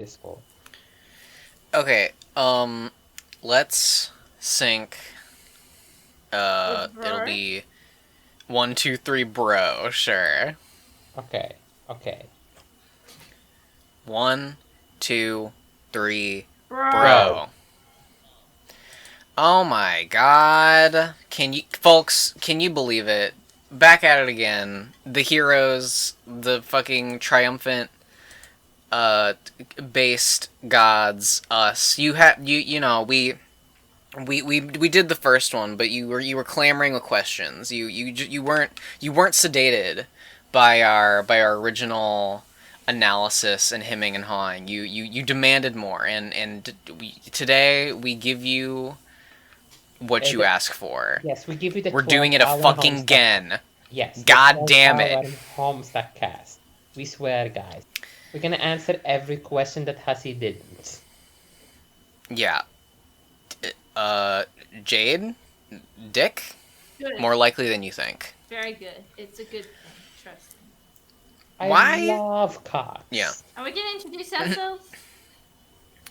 Discord. Okay, let's sync. It'll be 1, 2, 3, bro. Sure. Okay, okay. 1, 2, 3, Bro. bro. Oh my god. Folks, can you believe it? Back at it again. The heroes, the fucking triumphant, based gods, us. We did the first one, but you were clamoring with questions. You weren't sedated by our original analysis and hemming and hawing. You demanded more, and today we give you what you ask for. Yes, we give you the We're doing it a 12-hour fucking Homestuck. again. Yes, the God damn 12-hour it. Homestuck cast. We swear, guys. We're gonna answer every question that Hussey didn't. Yeah. Jade? Dick? Good. More likely than you think. Very good. It's a good thing. Trust me. I love cocks. Yeah. Are we gonna introduce ourselves?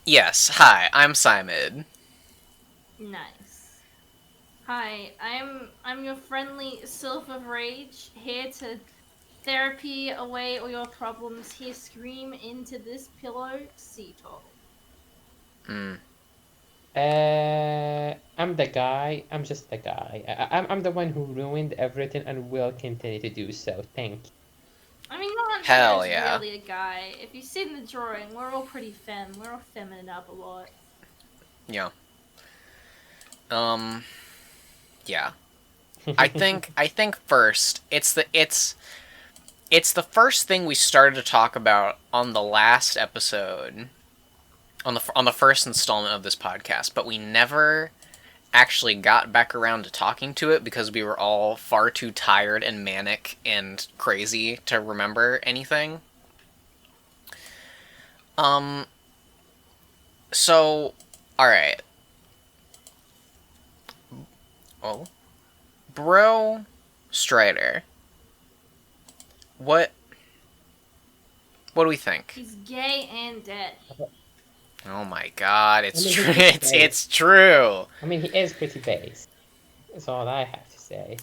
Yes. Hi, I'm Simon. Nice. Hi, I'm your friendly Sylph of Rage, here to therapy away all your problems. Here, scream into this pillow, Cetal. I'm the guy. I'm just the guy. I'm the one who ruined everything and will continue to do so. Thank you. I mean, no one Hell here's yeah. really a guy. If you've seen the drawing, we're all pretty femme. We're all feminine up a lot. Yeah. Yeah. I think first it's the first thing we started to talk about on the last episode, on the first installment of this podcast, but we never actually got back around to talking to it because we were all far too tired and manic and crazy to remember anything. So, alright. Oh. Bro Strider. What do we think? He's gay and dead. Oh my god, it's I mean, true. he's pretty It's true. I mean, he is pretty base. That's all I have to say.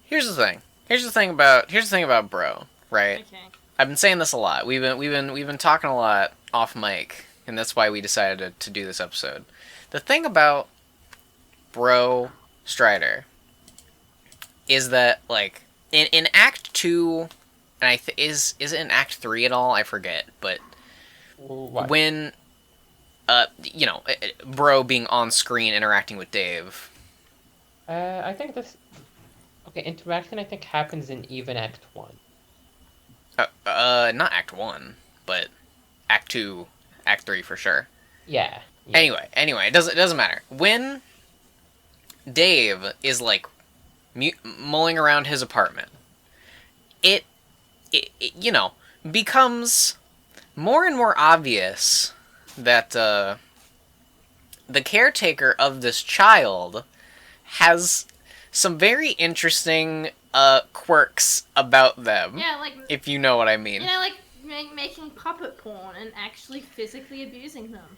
Here's the thing. Here's the thing about bro, right? Okay. I've been saying this a lot. We've been talking a lot off mic, and that's why we decided to do this episode. The thing about bro Strider is that, like, in Act 2, and is it in Act 3 at all? I forget, but What? when bro being on screen interacting with Dave. I think this. Okay, interaction I think happens in even Act 1. Not Act 1, but Act 2, Act 3 for sure. Yeah. Anyway, it doesn't matter. When Dave is, like, mulling around his apartment, it becomes more and more obvious that the caretaker of this child has some very interesting quirks about them. Yeah, like, If you know what I mean. like making puppet porn and actually physically abusing them.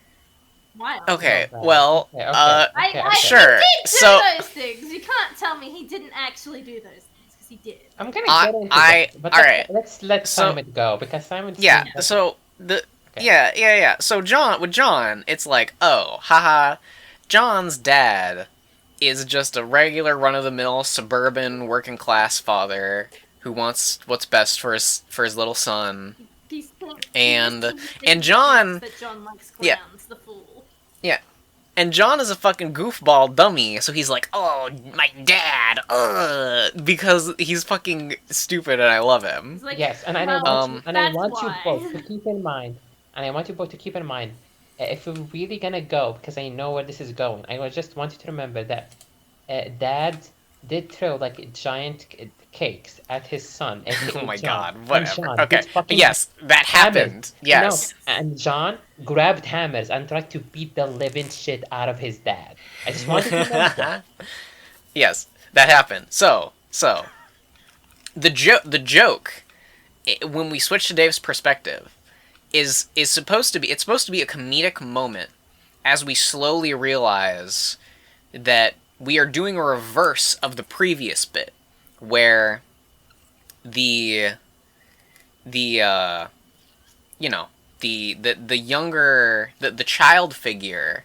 Wow. Okay, Okay. well, Okay, I sure. He did do So those things. You can't tell me he didn't actually do those things, because he did. I'm gonna get into I- that, but alright. let's let So- Simon go because Simon. yeah, seems like- so the Okay. yeah. So John, it's like, oh, haha, John's dad is just a regular run-of-the-mill suburban working class father who wants what's best for his little son. He's And- he's and thinking John- that John likes yeah. clowns, the fool. And John is a fucking goofball dummy, so he's like, oh, my dad, because he's fucking stupid and I love him. He's like, Yes, and I well, want you, and I that's want you why. both to keep in mind. And I want you both to keep in mind, if we're really gonna go, because I know where this is going. just want you to remember that Dad did throw like giant cakes at his son. Oh my John. god, And whatever. John Okay, did fucking yes, that happened. Yes. No, and John grabbed hammers and tried to beat the living shit out of his dad. I just wanted to know that. Yes, that happened. So the joke, when we switch to Dave's perspective, is supposed to be, it's supposed to be a comedic moment as we slowly realize that we are doing a reverse of the previous bit, where the you know, the younger, the child figure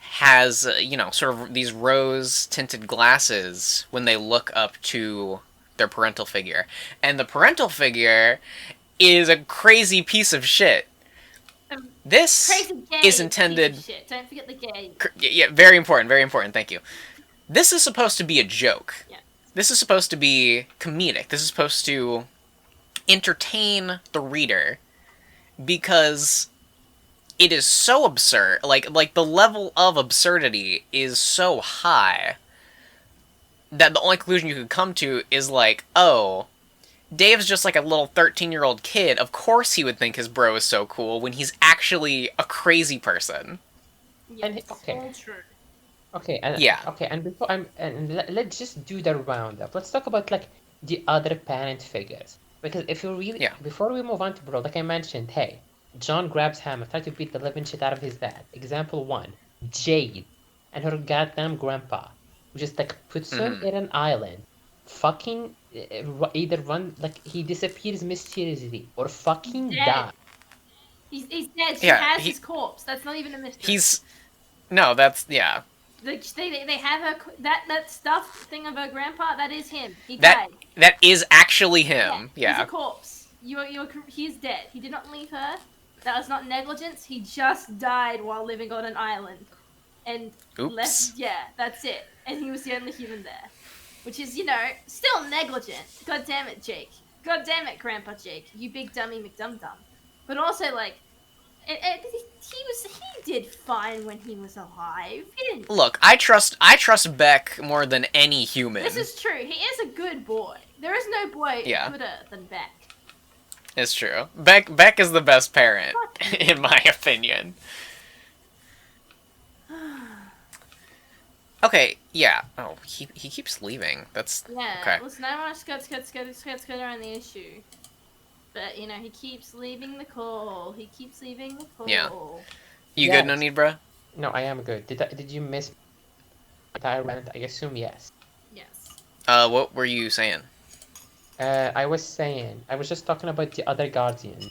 has, sort of these rose tinted glasses when they look up to their parental figure, and the parental figure is a crazy piece of shit. This Crazy gay is intended. piece of shit. Don't forget the gay. Yeah, very important, very important. Thank you. This is supposed to be a joke. Yeah. This is supposed to be comedic. This is supposed to entertain the reader, because it is so absurd. Like the level of absurdity is so high that the only conclusion you could come to is like, oh, Dave's just like a little 13-year-old kid. Of course he would think his bro is so cool when he's actually a crazy person. Yes, And- okay. all true. Okay, and Yeah. okay, and before let's just do the roundup. Let's talk about like the other parent figures, because if you really, Yeah. before we move on to bro, like I mentioned, hey, John grabs hammer, tries to beat the living shit out of his dad. Example one, Jade and her goddamn grandpa, who just like puts him in an island, fucking either run like he disappears mysteriously or fucking Dead. die. He's dead. She Yeah, has he- his corpse. That's not even a mystery. He's no, that's yeah. They have her that stuffed thing of her grandpa. That is him. He That died. that is actually him. He's Yeah. a corpse. He's dead. He did not leave her. That was not negligence. He just died while living on an island, and Oops. left. Yeah, that's it. And he was the only human there, which is still negligent. God damn it, Jake. God damn it, Grandpa Jake. You big dummy McDum-dum. But also like. He did fine when he was alive. He didn't. Look, I trust Beck more than any human. This is true. He is a good boy. There is no boy Yeah. gooder than Beck. It's true. Beck is the best parent, in my opinion. Okay, yeah. Oh, he keeps leaving. That's Yeah. okay. Listen, I want to skirt around the issue. But, he keeps leaving the call. He keeps leaving the call. Yeah. You Yes. good, No Need, bruh? No, I am good. Did you miss entire rant? I assume yes. Yes. What were you saying? I was just talking about the other guardian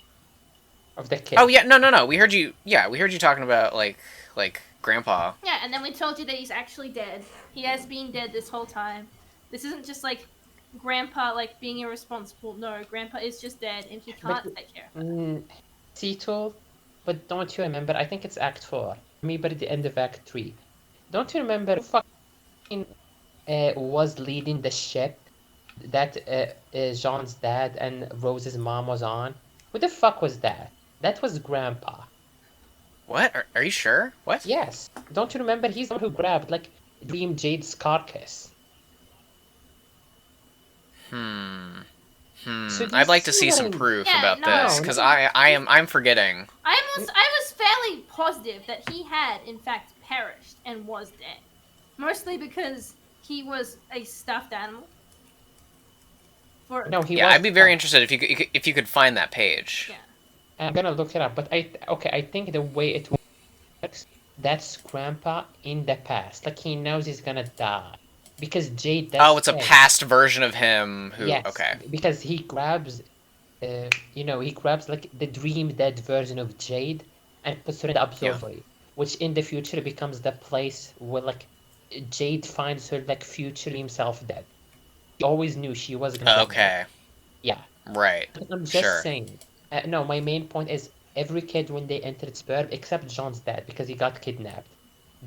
of the kid. Oh yeah, no. We heard you. Yeah, we heard you talking about like Grandpa. Yeah, and then we told you that he's actually dead. He has been dead this whole time. This isn't just like Grandpa being irresponsible. No, Grandpa is just dead and he can't take care of it. Seatul, but don't you remember? I think it's Act 4. Maybe at the end of Act 3. Don't you remember who fucking was leading the ship that Jean's dad and Rose's mom was on? Who the fuck was that? That was Grandpa. What? Are you sure? What? Yes. Don't you remember? He's the one who grabbed Dream Jade's carcass. So do you I'd like to see see what some I'm- proof Yeah, about no. this, because I'm forgetting. I was fairly positive that he had in fact perished and was dead, mostly because he was a stuffed animal. No, he Yeah, was. I'd be very interested if you could find that page. Yeah. I'm gonna look it up, but I think the way it works, that's Grandpa in the past. Like he knows he's gonna die, because Jade does. Oh, it's a say- past version of him who. Yes, Okay. because he grabs, he grabs the dream dead version of Jade and puts her in the observatory, which in the future becomes the place where Jade finds her future himself dead. He always knew she was gonna. die. Okay. Yeah. Right. I'm just Sure. saying. No, my main point is every kid when they entered Spurb, except John's dad because he got kidnapped,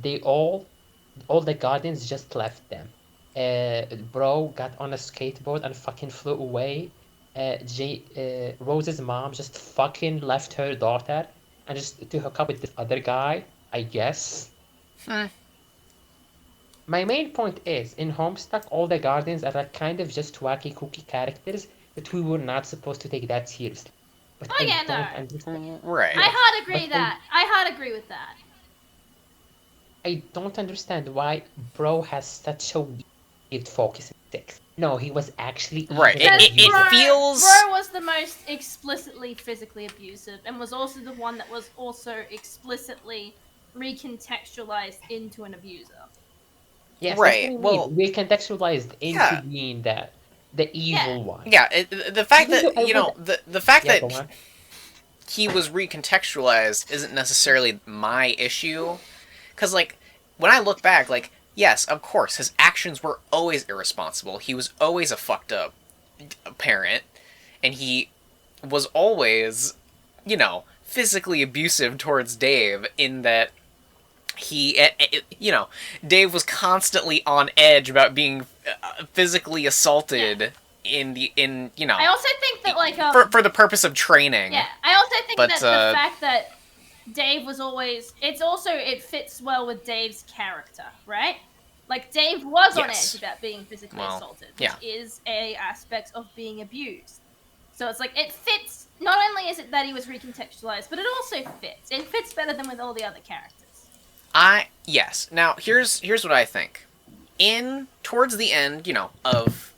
they all the guardians just left them. Bro got on a skateboard and fucking flew away. Rose's mom just fucking left her daughter and just to hook up with this other guy, I guess. My main point is, in Homestuck, all the guardians are kind of just wacky kooky characters that we were not supposed to take that seriously. But Oh, I yeah, don't no. understand. Right. I hard agree But then- that. I hard agree with that. I don't understand why Bro has such a weird focus in sex. No, he was actually Right. evil and It abusive. feels. Bro was the most explicitly physically abusive, and was also the one that was also explicitly recontextualized into an abuser. Yes, that's what Right. I Well, mean. We contextualized into yeah. being the evil one. Yeah, the fact Even though that I would. the fact Yeah, go that on. he was recontextualized isn't necessarily my issue, because like when I look back, like yes, of course, his actions were always irresponsible. He was always a fucked up parent, and he was always, physically abusive towards Dave in that Dave was constantly on edge about being physically assaulted I also think that like for the purpose of training. yeah, I also think But that the fact that Dave was always it fits well with Dave's character, right? Like Dave was on Yes. edge about being physically Well, assaulted, which yeah. is a aspect of being abused. So it's like it fits. Not only is it that he was recontextualized, but it also fits. It fits better than with all the other characters. Yes. Now here's what I think. In towards the end, of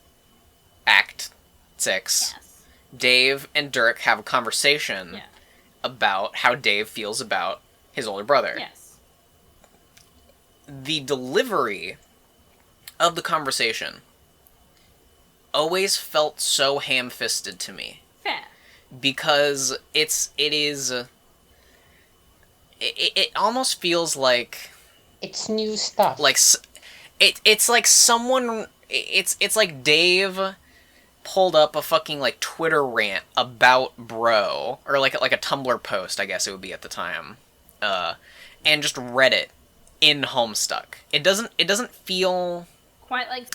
Act 6, Yes. Dave and Dirk have a conversation Yeah. about how Dave feels about his older brother. Yes. The delivery of the conversation always felt so ham-fisted to me Fair. because it almost feels like It's new stuff. it's like someone it's like Dave pulled up a fucking like Twitter rant about Bro, or like a Tumblr post, I guess it would be at the time, and just read it in Homestuck. It doesn't feel Quite like.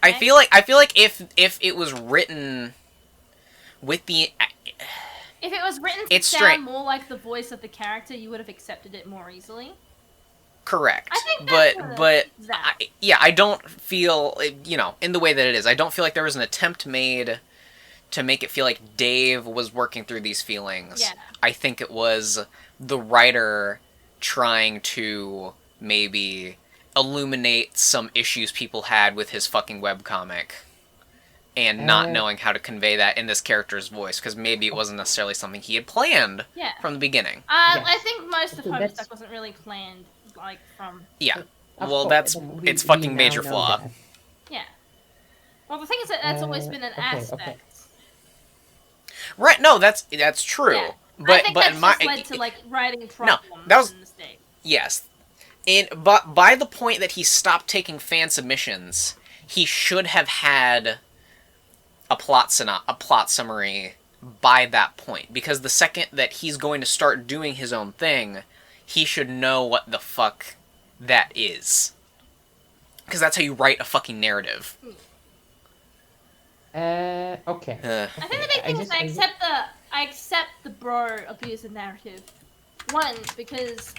I feel like if it was written with the If it was written to It's sound straight. more like the voice of the character, you would have accepted it more easily. correct, I think that's but that. I don't feel, in the way that it is. I don't feel like there was an attempt made to make it feel like Dave was working through these feelings. Yeah. I think it was the writer trying to maybe illuminate some issues people had with his fucking webcomic and not knowing how to convey that in this character's voice, because maybe it wasn't necessarily something he had planned Yeah. from the beginning. I think most of Okay, that's- Homestuck wasn't really planned, like from. Yeah. Of Well, course, that's we- it's we fucking now major know flaw. that. Yeah. Well, the thing is that that's always been an okay, aspect. okay. Right? No, that's true. Yeah. I But think but that's in my just led to like writing problems that was- and mistakes. yes, but by the point that he stopped taking fan submissions, he should have had a plot summary by that point, because the second that he's going to start doing his own thing, he should know what the fuck that is. Because that's how you write a fucking narrative. Okay. I think the big thing is I accept the bro abuser narrative. One, because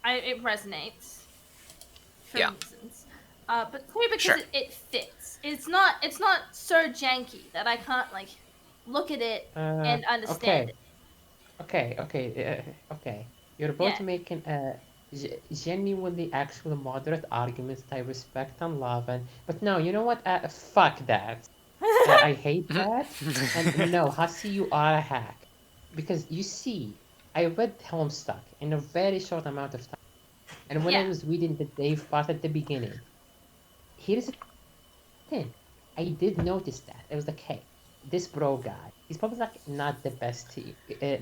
it resonates for Yeah. reasons. But two, because Sure. it fits. It's not so janky that I can't like look at it and understand it. Okay. You're both Yeah. making genuinely actual moderate arguments that I respect and love, but no, you know what? Fuck that. I hate that. And no, Hasi, you are a hack. Because you see, I read Homestuck in a very short amount of time. And when I Yeah. was reading the Dave part at the beginning, here's the thing. I did notice that. It was like, hey, this bro guy, he's probably like not the best,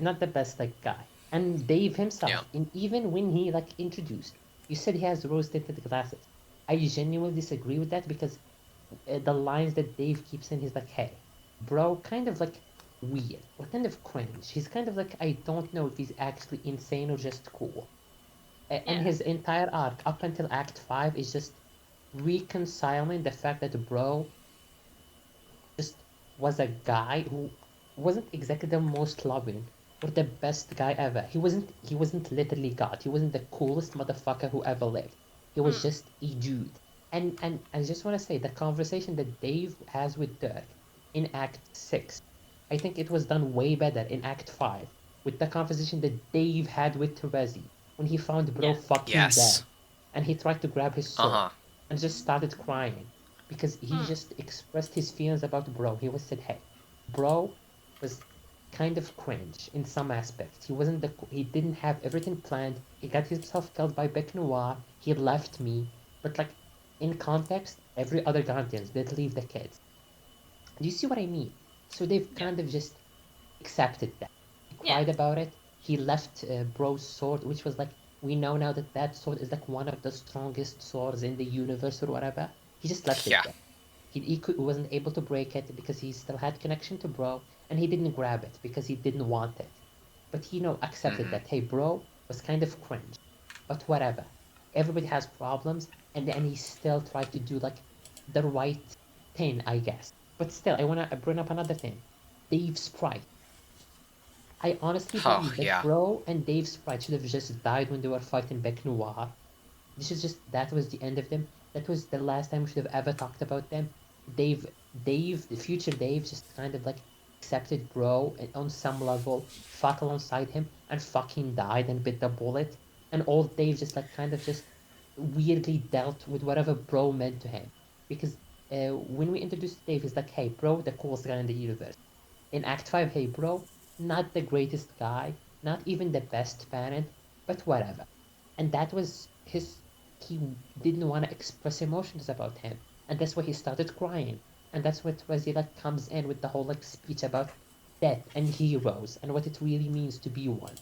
not the best like guy. And Dave himself, Yeah. and even when he like introduced, you said he has rose-tinted glasses. I genuinely disagree with that because the lines that Dave keeps in, he's like, hey, bro, kind of like weird or kind of cringe. He's kind of like, I don't know if he's actually insane or just cool. Yeah. And his entire arc up until Act 5 is just reconciling the fact that bro just was a guy who wasn't exactly the most loving or the best guy ever. He wasn't literally God. He wasn't the coolest motherfucker who ever lived. He was just a dude. And I just want to say the conversation that Dave has with Dirk in Act 6, I think it was done way better in Act 5 with the conversation that Dave had with Terezi when he found bro Yeah. fucking Yes. dead and he tried to grab his sword Uh-huh. and just started crying because he just expressed his feelings about Bro. He was said, hey, Bro was kind of cringe in some aspects. He didn't have everything planned. He got himself killed by Bec Noir. He left me. But like in context, every other Guardians did leave the kids. Do you see what I mean? So they've kind of just accepted that. He cried about it. He left Bro's sword, which was like, we know now that that sword is like one of the strongest swords in the universe or whatever. He just left it Yeah. there. Wasn't able to break it because he still had connection to Bro, and he didn't grab it because he didn't want it. But he, accepted that, hey, Bro was kind of cringe, but whatever. Everybody has problems, and then he still tried to do like the right thing, I guess. But still, I want to bring up another thing. Dave's Sprite. I honestly Oh, believe that yeah. Bro and Dave's Sprite should have just died when they were fighting Bec Noir. That was the end of them. That was the last time we should have ever talked about them. Dave, the future Dave, just kind of like accepted Bro and on some level, fought alongside him, and fucking died and bit the bullet. And old Dave just like kind of just weirdly dealt with whatever Bro meant to him. Because when we introduced Dave, he's like, hey, Bro, the coolest guy in the universe. In Act 5, hey, Bro, not the greatest guy, not even the best parent, but whatever. And that was he didn't want to express emotions about him. And that's why he started crying. And that's what was he like comes in with the whole like speech about death and heroes and what it really means to be one.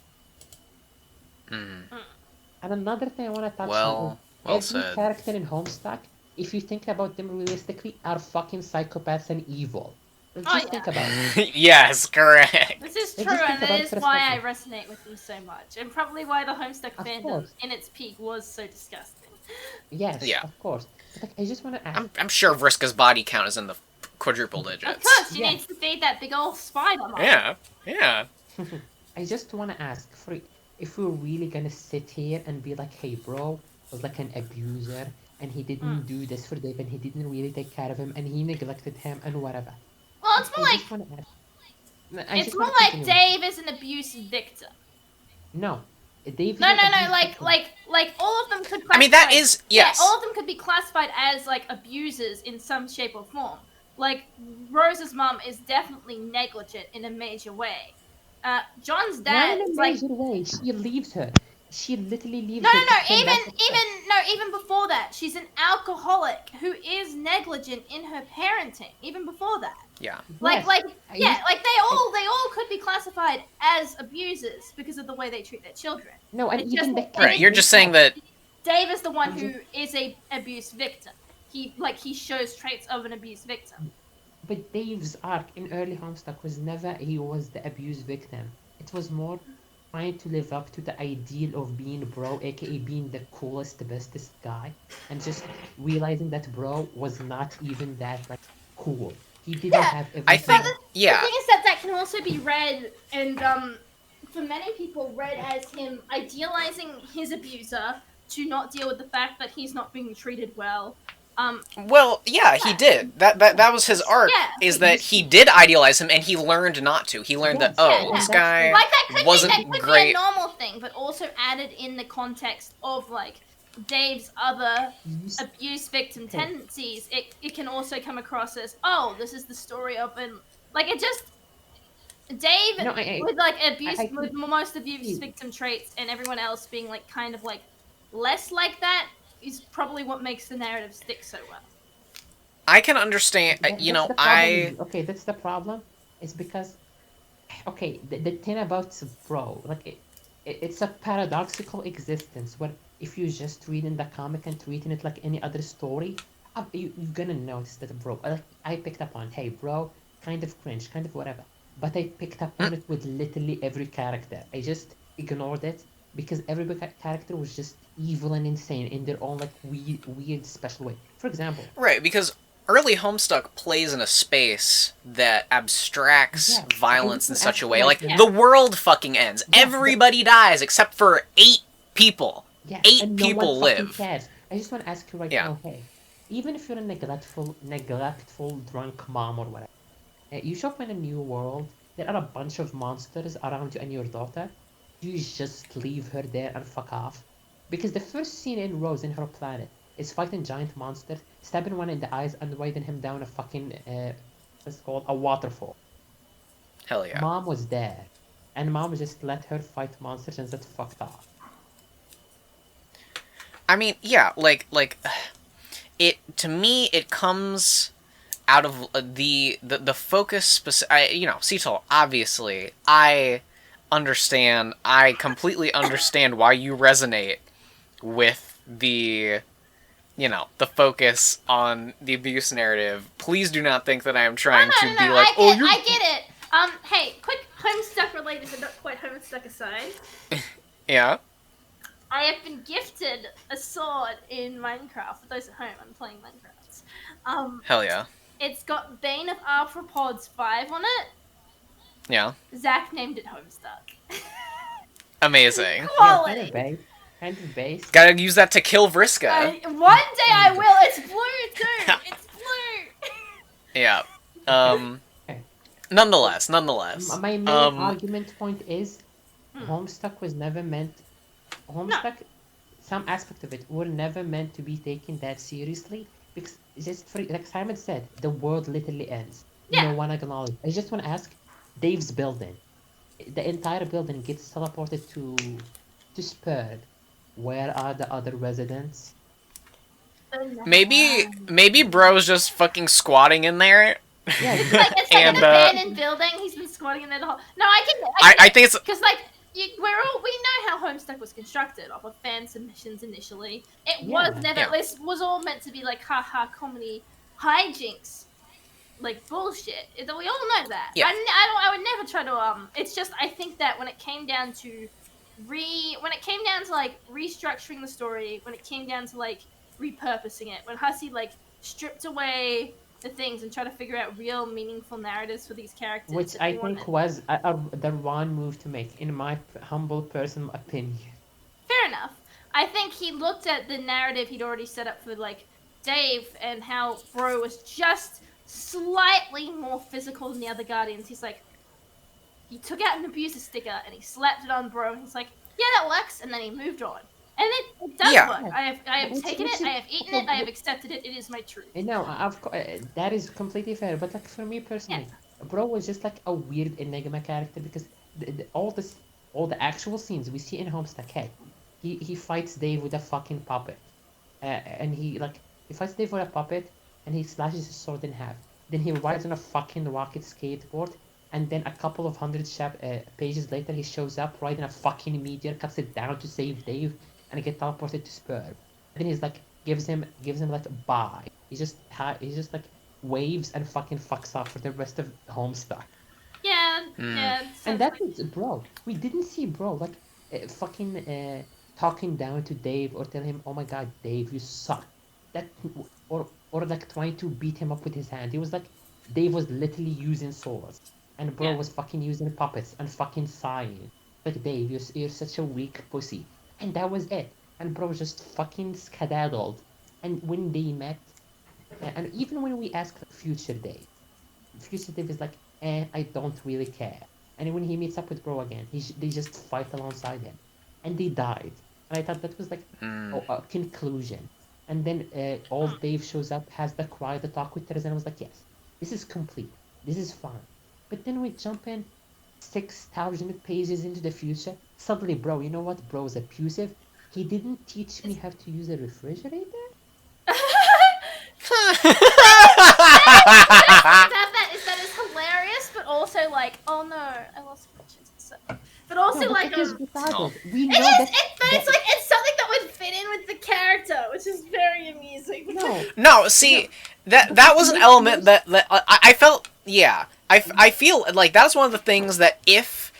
Mm. And another thing I want to touch on is Well every said. character in Homestuck, if you think about them realistically, are fucking psychopaths and evil. Just think about it. Yes, correct. This is Just true, think and about it it is for a why I second. resonate with them so much, and probably why the Homestuck Of fandom course. in its peak was so disgusting. Yes, Yeah. of course. But like, I just want to ask. I'm sure Vriska's body count is in the quadruple digits. Of course, she Yeah. needs to feed that big old spider. Mom. Yeah. I just want to ask for if we're really gonna sit here and be like, hey, Bro was like an abuser and he didn't do this for Dave and he didn't really take care of him and he neglected him and whatever. Well, But it's I more like just want to ask. I it's just more want to like continue. Dave is an abuse victim. No, Dave. No, is an no, no. abuse victim. Like all of them could. Classify, I mean, that is yes. Yeah, all of them could be classified as like abusers in some shape or form. Like Rose's mom is definitely negligent in a major way. John's Not dad in a is like major way. She leaves her. She literally leaves no, her no, to no. spend that Even before that, she's an alcoholic who is negligent in her parenting. Even before that. Yeah. Like Yes. they all could be classified as abusers because of the way they treat their children. No, and It's even just the Right. You're just saying that. Dave is the one I'm who is a abuse victim. He shows traits of an abuse victim. But Dave's arc in early Homestuck was never he was the abused victim. It was more trying to live up to the ideal of being Bro, aka being the coolest, bestest guy, and just realizing that Bro was not even that like cool. He didn't have everything. I think. The Yeah. thing is that can also be read and for many people read as him idealizing his abuser to not deal with the fact that he's not being treated well. Well, yeah, he did. That was his arc. Yeah. Is that he did idealize him, and he learned not to. He learned that Yes, this and guy Like that could wasn't be great. a normal thing, but also added in the context of like Dave's other abuse victim tendencies. It can also come across as this is the story of an like it just Dave with like abuse with most abuse victim traits and everyone else being like kind of like less like that is probably what makes the narrative stick so well. I can understand. That's the problem. It's because the thing about Bro, like it's a paradoxical existence where if you just read in the comic and treating it like any other story, you're gonna notice that Bro, like I picked up on, hey, Bro, kind of cringe, kind of whatever. But I picked up on it with literally every character. I just ignored it because every character was just evil and insane in their own like weird special way. For example, right, because early Homestuck plays in a space that abstracts violence in such a way. Like, the world fucking ends. Everybody dies except for 8 people. Yeah, 8 people live. Cares. I just want to ask you now, hey, even if you're a neglectful, drunk mom or whatever, you show up in a new world, there are a bunch of monsters around you and your daughter, you just leave her there and fuck off. Because the first scene in Rose in her planet, is fighting giant monsters, stabbing one in the eyes, and riding him down a fucking what's it called, a waterfall. Hell yeah. Mom was there, and mom just let her fight monsters, and that's fucked up. I mean, yeah, like it to me it comes out of the focus Cecil, obviously I completely understand why you resonate with the focus on the abuse narrative. Please do not think that I am trying to be like, I get it. Hey, quick Homestuck related, but not quite Homestuck aside. yeah. I have been gifted a sword in Minecraft. For those at home, I'm playing Minecraft. Hell yeah. It's got Bane of Arthropods 5 on it. Yeah. Zach named it Homestuck. Amazing. Kind Quality. of base. Kind of base. Gotta use that to kill Vriska. One day I will. It's blue too. It's blue. Yeah. Okay. Nonetheless. My main argument point is Homestuck was never meant. Homestuck, some aspect of it were never meant to be taken that seriously because just for like Simon said, the world literally ends. Yeah. No one acknowledged. I just want to ask, Dave's building, the entire building gets teleported to Spurg. Where are the other residents? Maybe bro's just fucking squatting in there. Yeah, It's like an abandoned building. He's been squatting in there the whole. No, I get it. I think it's because like we know how Homestuck was constructed off of fan submissions initially. It was never. Yeah. This was all meant to be like haha comedy hijinks, like bullshit. We all know that. Yeah. I would never try to It's just I think that when it came down to like restructuring the story, when it came down to like repurposing it, when Hussey like stripped away the things and tried to figure out real meaningful narratives for these characters, which I think was the wrong move to make, in my humble personal opinion. Fair enough. I think he looked at the narrative he'd already set up for like Dave and how Bro was just slightly more physical than the other Guardians. He's like, he took out an abuser sticker and he slapped it on Bro. And he's like, yeah, that works. And then he moved on. And it does work. I have taken it. I have eaten it. I have accepted it. It is my truth. No, of course, that is completely fair. But like for me personally, Bro was just like a weird enigma character because all the actual scenes we see in Homestuck, hey, he fights Dave with a fucking puppet, and he fights Dave with a puppet, and he slashes his sword in half. Then he rides on a fucking rocket skateboard, and then a couple of hundred pages later, he shows up riding a fucking meteor, cuts it down to save Dave, and get teleported to Spurg. Then he's like gives him like bye. He just like waves and fucking fucks off for the rest of Homestuck. Yeah. And that is Bro. We didn't see Bro like fucking talking down to Dave or tell him, "Oh my God, Dave, you suck." That or like trying to beat him up with his hand. He was like, Dave was literally using swords, and Bro was fucking using puppets and fucking sighing. Like, Dave, you're such a weak pussy. And that was it. And Bro just fucking skedaddled. And when they met, and even when we asked Future Dave is like, I don't really care. And when he meets up with Bro again, they just fight alongside him. And they died. And I thought that was like a conclusion. And then old Dave shows up, has the cry, the talk with Teresa, and I was like, yes, this is complete. This is fine. But then we jump in 6,000 pages into the future. Suddenly, Bro, you know what? Bro is abusive. He didn't teach me how to use a refrigerator? That is hilarious, but also like, oh no, I lost questions. But also No, but like, it is retarded. We know it's like it's something that would fit in with the character, which is very amusing. No, see, that was an element that I felt. Yeah, I feel like that's one of the things that if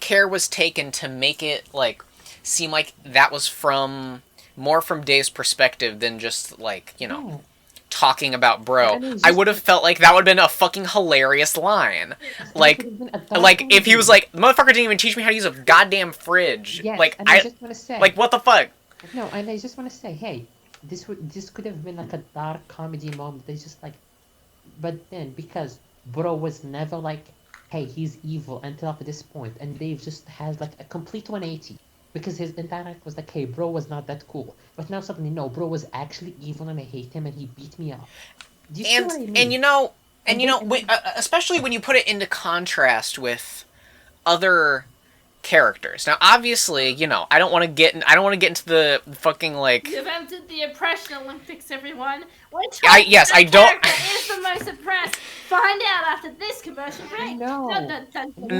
care was taken to make it like seem like that was more from Dave's perspective than just like talking about Bro, I would have felt like that would have been a fucking hilarious line. Like if he was like, the motherfucker didn't even teach me how to use a goddamn fridge. Yes, like and I just want to say, like what the fuck? No, and I just want to say, hey, this could have been like a dark comedy moment. They just like, but then because Bro was never like, hey, he's evil until up to this point, and Dave just has like a complete 180. because his indirect was like, hey, bro was not that cool. But now suddenly, no, bro was actually evil and I hate him and he beat me up. Do you see what I And mean? you know, And then especially when you put it into contrast with other characters. Now, obviously, I don't want to get into the fucking like. You've entered the oppression Olympics, everyone. Which Yes, I don't. character is the most oppressed? Find out after this commercial break. No. Dun, dun, dun,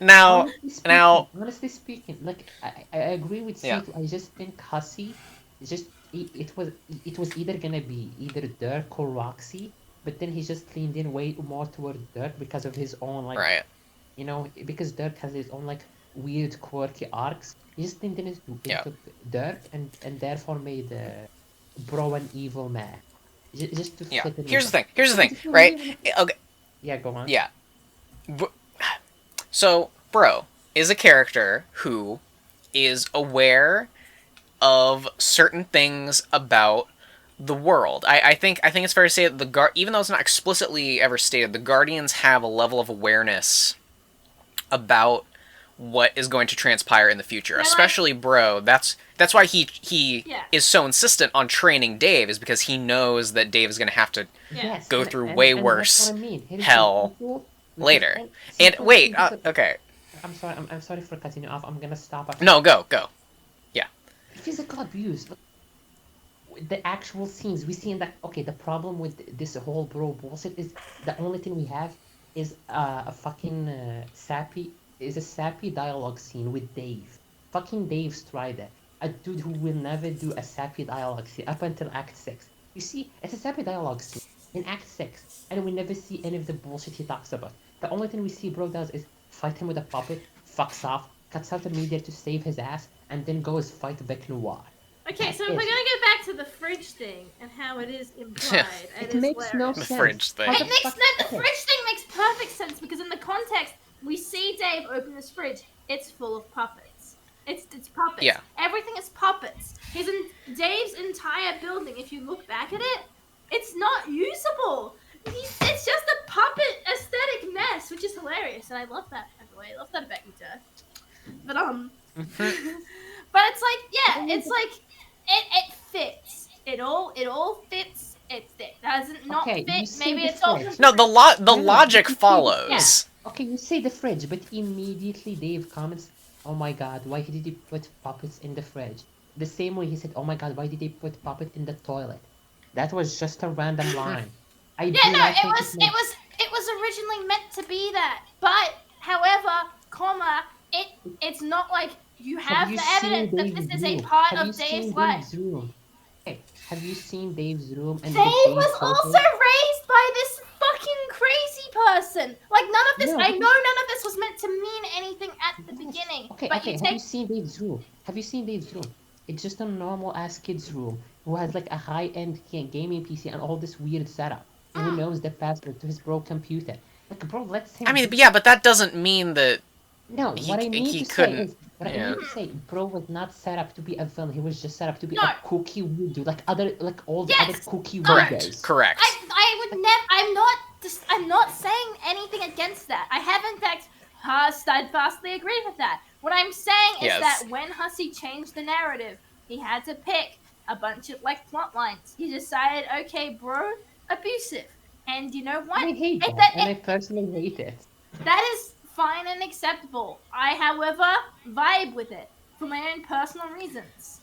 dun. Honestly speaking, like I agree with Yeah. C2. I just think Hussey, it was either gonna be either Dirk or Roxy, but then he just leaned in way more toward Dirk because of his own like Right. because Dirk has his own like weird quirky arcs. He just leaned in Yeah. into Dirk and therefore made Bro an evil man. Just to Yeah. fit in Here's with the thing. Here's the them. thing. Just Right. really Okay. Yeah, go on. Yeah. So, Bro is a character who is aware of certain things about the world. I think it's fair to say that even though it's not explicitly ever stated, the Guardians have a level of awareness about what is going to transpire in the future. Especially Bro. That's why he is so insistent on training Dave, is because he knows that Dave is going to have to Yes, go through way and worse that's what I mean. Here's the hell people, later. see, And wait, because- okay. I'm sorry. I'm sorry for cutting you off. I'm gonna stop. After No, go. Yeah. physical abuse. Look, the actual scenes we see in that. Okay, the problem with this whole bro bullshit is the only thing we have is a fucking sappy dialogue scene with Dave. Fucking Dave Strider, a dude who will never do a sappy dialogue scene up until Act 6. You see, it's a sappy dialogue scene in Act 6, and we never see any of the bullshit he talks about. The only thing we see bro does is fight him with a puppet, fucks off, cuts out the media to save his ass, and then goes fight Bec Noir. Okay, so if we're gonna go back to the fridge thing and how it is implied, It makes no The sense. fridge thing. How It the makes fuck- the okay. fridge thing makes perfect sense because in the context we see Dave open this fridge. It's full of puppets. It's puppets. Yeah. Everything is puppets. Dave's entire building, if you look back at it, it's not usable. It's just a puppet aesthetic mess, which is hilarious, and I love that. By the way, I love that Becky Durr. But but it's like, yeah, it's like it fits. It all fits. It doesn't not Okay, you fit. see Maybe the it's all. fridge. No, the logic you see follows. Okay, you say the fridge, but immediately Dave comments, "Oh my God, why did he put puppets in the fridge?" The same way he said, "Oh my God, why did they put puppet in the toilet?" That was just a random line. I Yeah, do no, not it think was makes- it was originally meant to be that. But however, it's not like you have you the seen evidence that Dave's this is a room? part Have you of Dave's seen life. Dave's room? Okay, have you seen Dave's room and Dave the was also raised by this fucking crazy person. Like none of this. No, I but- know none of this was meant to mean anything at the beginning. Okay, but okay. you Have you take. seen Dave's room? Have you seen Dave's room? It's just a normal ass kid's room who has like a high-end gaming PC and all this weird setup. And who knows the password to his bro computer? Like, bro, let's him. I mean, yeah, but that doesn't mean that. No, what I mean he to say couldn't- is, what I yeah. mean to say, bro was not set up to be a villain. He was just set up to be No. a kooky weird dude, like all the Yes. other kooky Correct. weirdos. Correct. I would never. I'm not saying anything against that. I have in fact steadfastly agreed with that. What I'm saying is Yes. that when Hussey changed the narrative, he had to pick a bunch of like plot lines. He decided, okay, bro, abusive, and you know what? I hate It- that, that- and I personally hate it. That is fine and acceptable. I, however, vibe with it for my own personal reasons.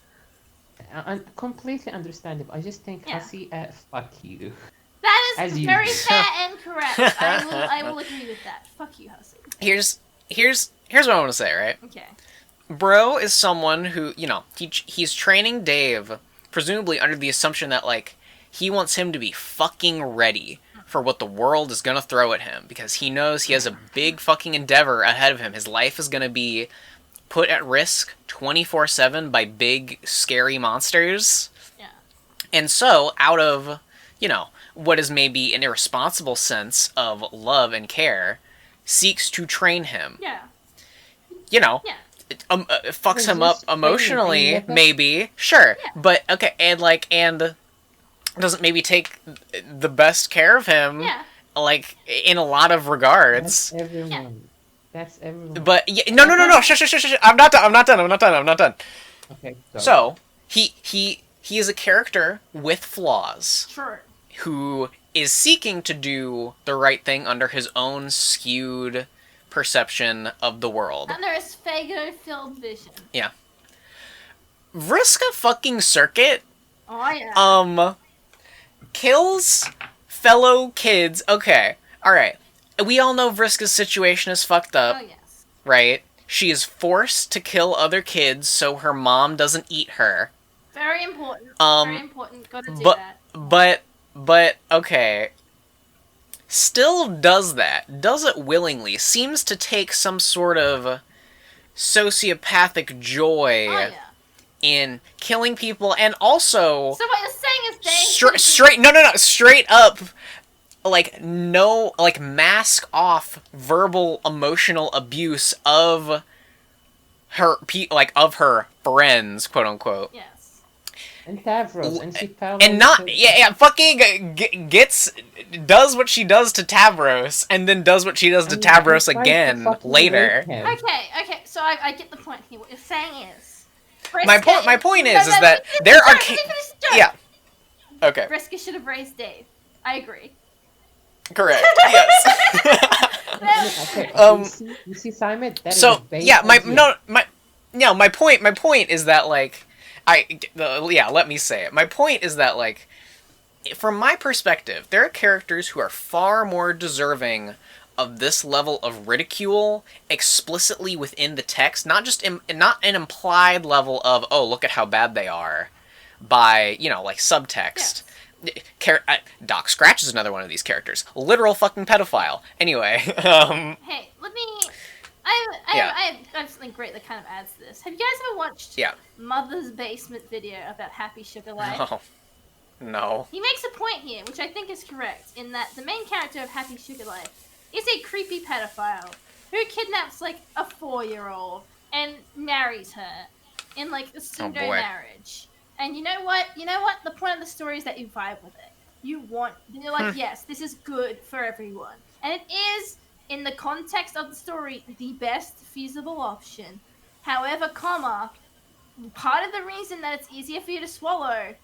Completely understandable. I just think Yeah. Hussey, fuck you. That As is you very do. fair and correct. I will agree with that. Fuck you, Hussey. Here's what I want to say, right? Okay. Bro is someone who, he's training Dave, presumably under the assumption that, like, he wants him to be fucking ready for what the world is gonna throw at him, because he knows he has a big fucking endeavor ahead of him. His life is gonna be put at risk 24/7 by big, scary monsters. Yeah. And so, out of, what is maybe an irresponsible sense of love and care, seeks to train him. Yeah. Yeah. Fucks him up Resist training, emotionally, I never- maybe. Sure. Yeah. But, okay, and doesn't maybe take the best care of him, Yeah. like, in a lot of regards. That's everyone. That's everyone. But yeah, no. Shush. I'm not done. Okay, go. So he is a character with flaws Sure. who is seeking to do the right thing under his own skewed perception of the world. Under his Fago-filled vision. Yeah. Vriska fucking Circuit Oh yeah. kills fellow kids. Okay, alright. We all know Vriska's situation is fucked up, Oh yes. right? She is forced to kill other kids so her mom doesn't eat her. Very important. Very important. Gotta do But that. but okay. Still does that. Does it willingly. Seems to take some sort of sociopathic joy Oh yeah. in killing people, and also So what you're saying is they straight up, like, no, like, mask off verbal emotional abuse of her of her friends, quote unquote. Yes. And Tavros, and she found And not fucking does what she does to Tavros, and then does what she does to Tavros again later. Okay. So I get the point here. What you're saying is My point is that there are yeah. Okay. Vriska should have raised Dave. I agree. Correct. Yes. Okay, you see, Simon. That is a base idea. My point is that, like, let me say it. My point is that, like, from my perspective, there are characters who are far more deserving of this level of ridicule explicitly within the text, not just not an implied level of, oh, look at how bad they are, by, like, subtext. Yeah. Doc Scratch is another one of these characters. Literal fucking pedophile. Anyway, Hey, let me... I have something great that kind of adds to this. Have you guys ever watched Mother's Basement video about Happy Sugar Life? No. He makes a point here, which I think is correct, in that the main character of Happy Sugar Life is a creepy pedophile who kidnaps, like, a 4-year-old and marries her in, like, a pseudo-marriage. And you know what? The point of the story is that you vibe with it. You're like, yes, this is good for everyone. And it is, in the context of the story, the best feasible option. However, part of the reason that it's easier for you to swallow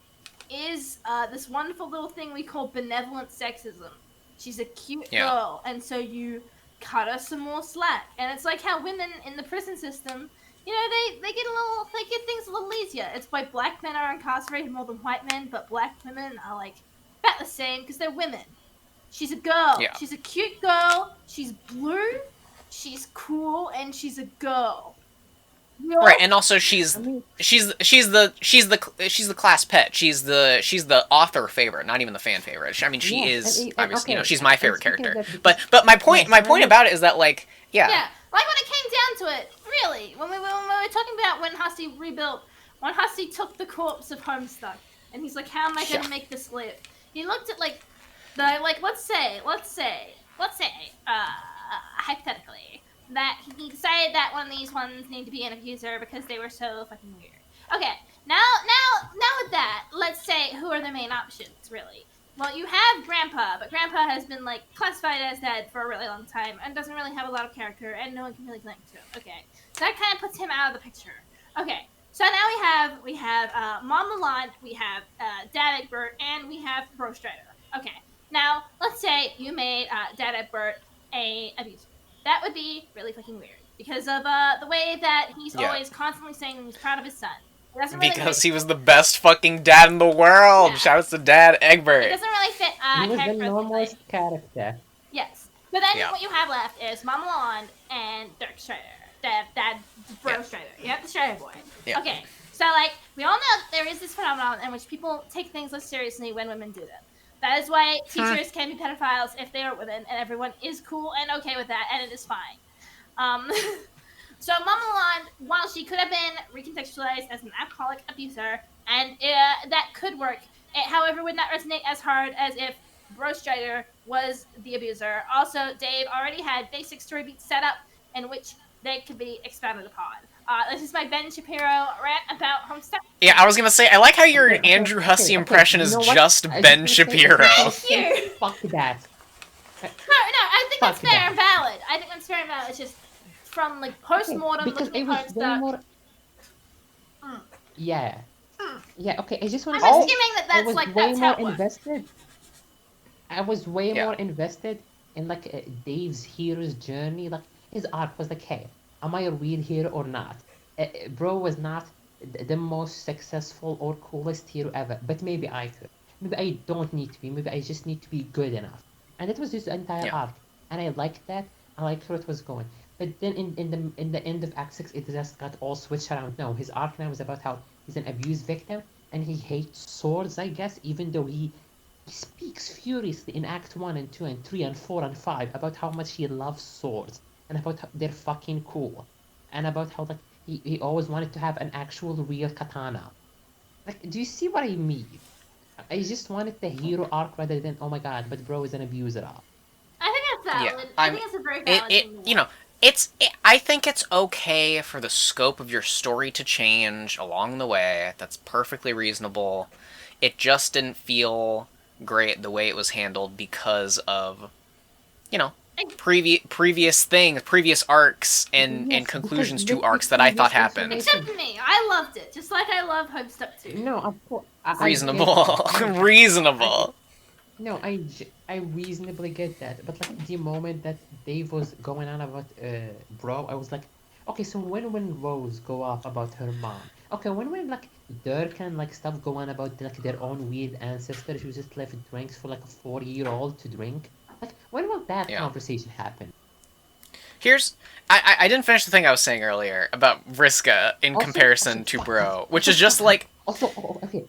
is this wonderful little thing we call benevolent sexism. She's a cute girl, and so you cut her some more slack. And it's like how women in the prison system, they get things a little easier. It's why black men are incarcerated more than white men, but black women are, like, about the same because they're women. She's a girl. Yeah. She's a cute girl. She's blue. She's cool, and she's a girl. Right, and also she's the class pet. She's the author favorite, not even the fan favorite. I mean, she is obviously, she's my favorite character. But my point about it is that, like, like, when it came down to it, really, when we were talking about when Husty rebuilt, when Husty took the corpse of Homestuck, and he's like, how am I going to make this live? He looked at, like, let's say, hypothetically, that he decided that one of these ones need to be an abuser because they were so fucking weird. Okay, now with that, let's say, who are the main options, really? Well, you have Grandpa, but Grandpa has been, like, classified as dead for a really long time and doesn't really have a lot of character, and no one can really connect to him. Okay, so that kind of puts him out of the picture. Okay, so now we have Mom Lalonde, we have Dad Egbert, and we have Bro Strider. Okay, now let's say you made Dad Egbert a abuser. That would be really fucking weird because of the way that he's always constantly saying he's proud of his son. Because he was the best fucking dad in the world. Yeah. Shouts to Dad Egbert. It doesn't really fit he was the normalest character. Yes. But then what you have left is Mama Lalonde and Dirk Strider. Dad Bro Strider. You have the Strider boy. Yeah. Okay. So, like, we all know there is this phenomenon in which people take things less seriously when women do them. That is why teachers can be pedophiles if they are women, and everyone is cool and okay with that, and it is fine. So Mama Lalonde, while she could have been recontextualized as an alcoholic abuser, and that could work, it, however, would not resonate as hard as if Bro Strider was the abuser. Also, Dave already had basic story beats set up in which they could be expounded upon. This is my Ben Shapiro rant about Homestuck. Yeah, I was gonna say, I like how your Andrew Hussey impression is just Ben Shapiro. Thank you. Fuck that. No, I think that's fair and valid. It's just from like post-mortem because looking I at was way Homestuck. more. Mm. Yeah, yeah. Okay, I just want I'm to say assuming that I that's was like way that's how more it works. invested. I was way Yeah. more invested in like Dave's hero's journey. Like his arc was like, hey, am I a real hero or not? Bro was not the most successful or coolest hero ever, but maybe I could. Maybe I don't need to be. Maybe I just need to be good enough. And that was just the entire Yeah. arc, and I liked that. I liked where it was going. But then in the end of Act 6, it just got all switched around. No, his arc now is about how he's an abuse victim and he hates swords, I guess, even though he speaks furiously in Act 1 and 2 and 3 and 4 and 5 about how much he loves swords and about how they're fucking cool and about how like he always wanted to have an actual real katana. Like, do you see what I mean? I just wanted the hero arc rather than oh my god, but bro is an abuser arc. I think that's Yeah. valid. I I'm think it's a very it valid it thing to you want. know, I think it's okay for the scope of your story to change along the way. That's perfectly reasonable. It just didn't feel great the way it was handled because of, you know, previous arcs and Yes, because conclusions to let me arcs that tell I you thought this happened. information. Except me, I loved it, just like I love Homestuck too. No, of course I get that. Reasonable. I Reasonable. No, I reasonably get that, but like the moment that Dave was going on about bro, I was like, okay, so when Rose go off about her mom, okay, when like Dirk and like stuff go on about like their own weird ancestors who just left drinks for like a 4-year-old to drink, like when will that Yeah. conversation happen? Here's I didn't finish the thing I was saying earlier about Vriska in Also, comparison to fuck. Bro, which is just like Also, okay,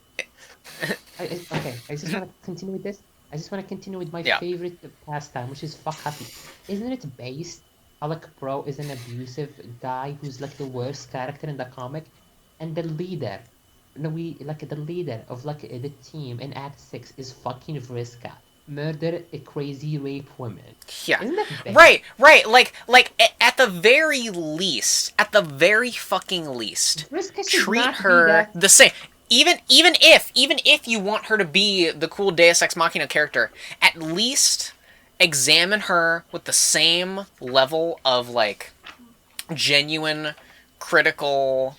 okay, I just want to continue with this. I just want to continue with my yeah. favorite pastime, which is fuck Happy. Isn't it based how like Bro is an abusive guy who's like the worst character in the comic, and the leader, no, we like the leader of like the team in Act 6 is fucking Vriska, murder a crazy rape woman. Yeah. Isn't that bad? Right. At the very least, at the very fucking least, Vriska should treat not be her that. the same. Even if you want her to be the cool Deus Ex Machina character, at least examine her with the same level of like genuine critical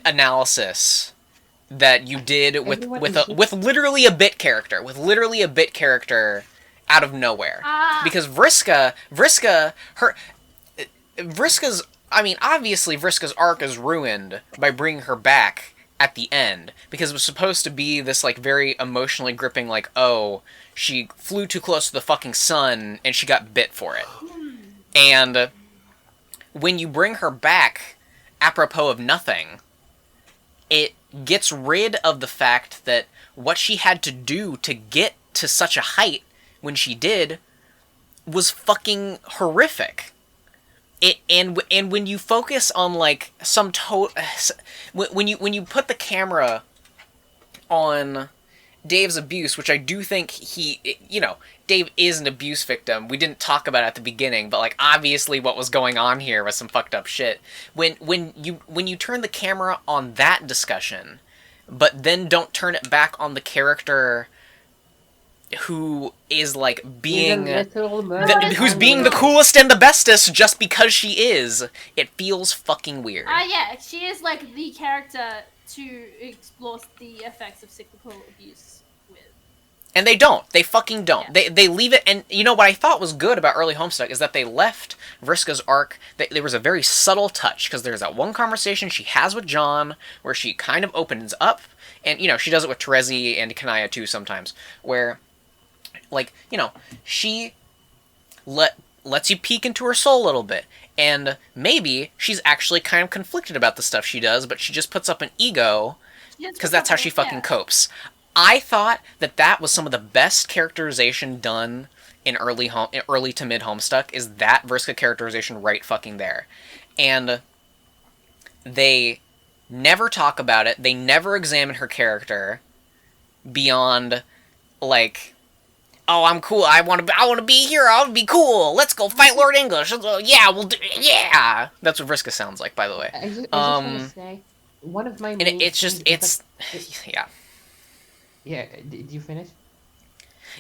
analysis that you did Everyone is just with literally a bit character, out of nowhere. Ah, Because Vriska's, I mean, obviously Vriska's arc is ruined by bringing her back at the end because it was supposed to be this like very emotionally gripping like, oh, she flew too close to the fucking sun and she got bit for it. And when you bring her back apropos of nothing, it gets rid of the fact that what she had to do to get to such a height when she did was fucking horrific. And when you focus on like when you put the camera on Dave's abuse, which I do think Dave is an abuse victim. We didn't talk about it at the beginning, but like obviously what was going on here was some fucked up shit. When you turn the camera on that discussion, but then don't turn it back on the character who is like being who's being the coolest and the bestest just because she is, it feels fucking weird. yeah, she is like the character to explore the effects of cyclical abuse with. And they don't. They fucking don't. Yeah. They leave it. And you know what I thought was good about early Homestuck is that they left Vriska's arc. There was a very subtle touch because there's that one conversation she has with John where she kind of opens up, and she does it with Terezi and Kanaya too sometimes, where like she lets you peek into her soul a little bit. And maybe she's actually kind of conflicted about the stuff she does, but she just puts up an ego because that's how she fucking copes. I thought that was some of the best characterization done in early to mid Homestuck, is that Vriska characterization right fucking there. And they never talk about it. They never examine her character beyond like, oh, I'm cool. I want to be here. I want to be cool. Let's go fight Lord English. Yeah, we'll do. Yeah, that's what Vriska sounds like, by the way. I just want to say one of my main it's things just is yeah. Yeah, did you finish?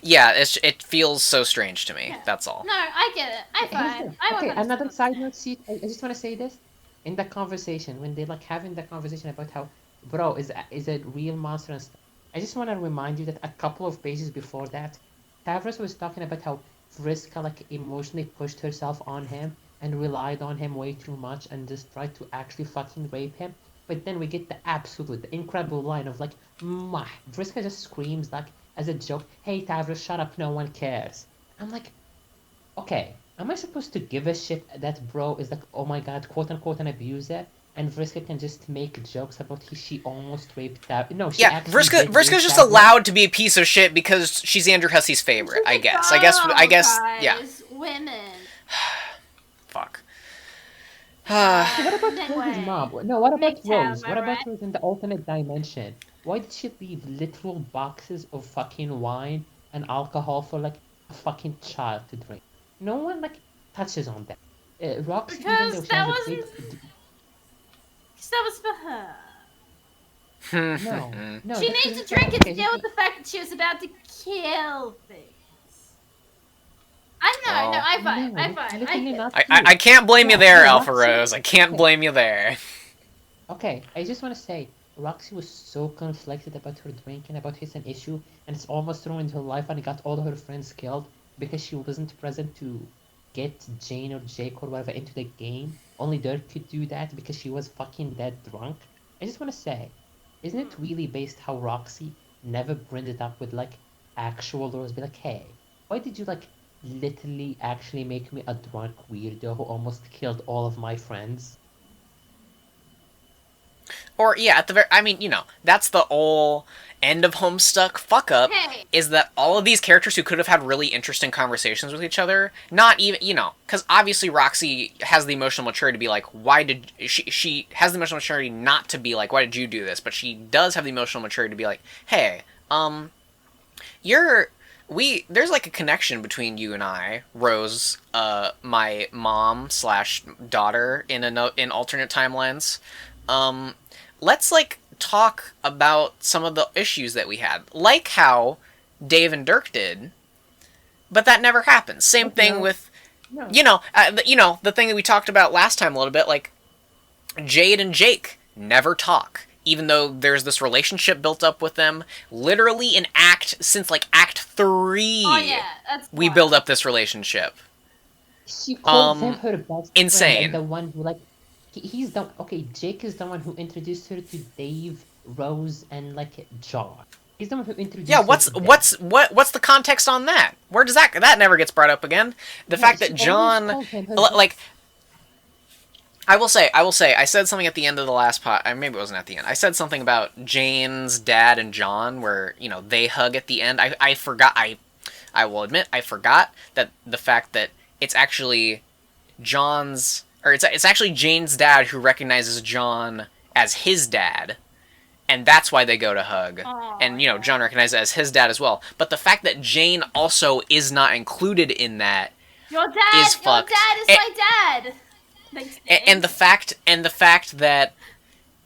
Yeah, it feels so strange to me. Yeah. That's all. No, I get it. I fine. I Okay, won't another understand. side note, see, I just want to say this. In the conversation, when they like having the conversation about how, bro, is a real monster and stuff. I just want to remind you that a couple of pages before that, Tavros was talking about how Vriska like emotionally pushed herself on him and relied on him way too much and just tried to actually fucking rape him. But then we get the incredible line of like, Mwah. Vriska just screams like as a joke, "Hey Tavros, shut up, no one cares." I'm like, okay, am I supposed to give a shit that bro is like, oh my god, quote unquote, an abuser, and Vriska can just make jokes about she almost raped Tav? No, she Yeah, actually did Vriska's rape just Tavros. allowed to be a piece of shit because she's Andrew Hussy's favorite. I guess. Yeah. Guys, women. Fuck. What about Rose's Anyway, mom? No, what about MGTOW, Rose? am I What about right? Rose in the alternate dimension? Why did she leave literal boxes of fucking wine and alcohol for like a fucking child to drink? No one like touches on that. Roxy, even though Because she has a great that was for her. no, no, She that's needs just to not drink it okay. to deal with the fact that she was about to kill things. I know, no, Well, I fight, No, I that's fight, I literally get not it. true. I can't blame you there, Alpha Roxy, Rose. I can't okay, blame you there. okay. I just want to say, Roxy was so conflicted about her drinking, about his an issue, and it's almost ruined her life and got all her friends killed because she wasn't present to get Jane or Jake or whatever into the game. Only Dirk could do that because she was fucking dead drunk. I just want to say, isn't it really based how Roxy never bring it up with like actual rules? Be like, hey, why did you like literally actually make me a drunk weirdo who almost killed all of my friends? Or yeah, at the very, I mean, that's the whole end of Homestuck fuck up, Hey, is that all of these characters who could have had really interesting conversations with each other, not even, because obviously Roxy has the emotional maturity to be like, why did she has the emotional maturity not to be like, why did you do this? But she does have the emotional maturity to be like, hey, you're there's like a connection between you and I, Rose, my mom slash daughter in alternate timelines. Um, let's like talk about some of the issues that we had, like how Dave and Dirk did, but that never happened. Same But thing no, with no. the thing that we talked about last time a little bit, like Jade and Jake never talk. Even though there's this relationship built up with them, literally in since like Act 3, oh yeah, that's we wild. build up this relationship. She calls him her best friend and Insane. the one who like he's the okay, Jake is the one who introduced her to Dave, Rose, and like John. He's the one who Yeah, introduced her to them. what's the context on that? Where does that never gets brought up again? The No, fact she that always John, called him her like, I will say, I said something at the end of the last pot. Maybe it wasn't at the end. I said something about Jane's dad and John, where they hug at the end. I forgot. I will admit I forgot that the fact that it's actually John's, or it's actually Jane's dad who recognizes John as his dad, and that's why they go to hug. Oh, And yeah. John recognizes it as his dad as well. But the fact that Jane also is not included in that Your dad, is fucked. your dad is my dad. Thanks, Dave. And the fact that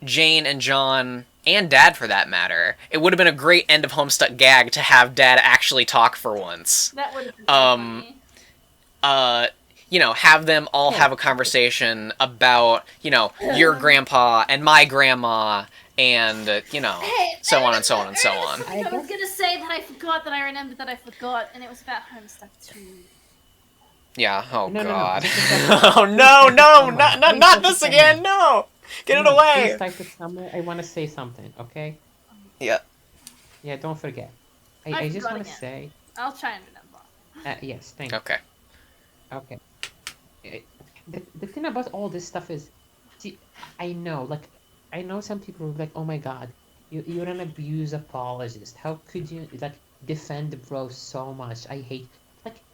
Jane and John and Dad, for that matter, it would have been a great end of Homestuck gag to have Dad actually talk for once. That would have been so funny. Have them all have a conversation about your grandpa and my grandma, and so on and so on and so on. I was gonna say that I forgot that I remembered that I forgot, and it was about Homestuck 2. Yeah. Oh No, no, no. God. This is like- Oh no, not this again. No. Get it Please away. type it somewhere. I want to say something, okay? Yeah. Yeah, don't forget. I'm I just forgetting want to it. say, I'll try and remember. yes, thank you. Okay. Okay. The thing about all this stuff is, see, I know some people are like, oh my god, you're an abuse apologist. How could you like defend bro so much? I hate like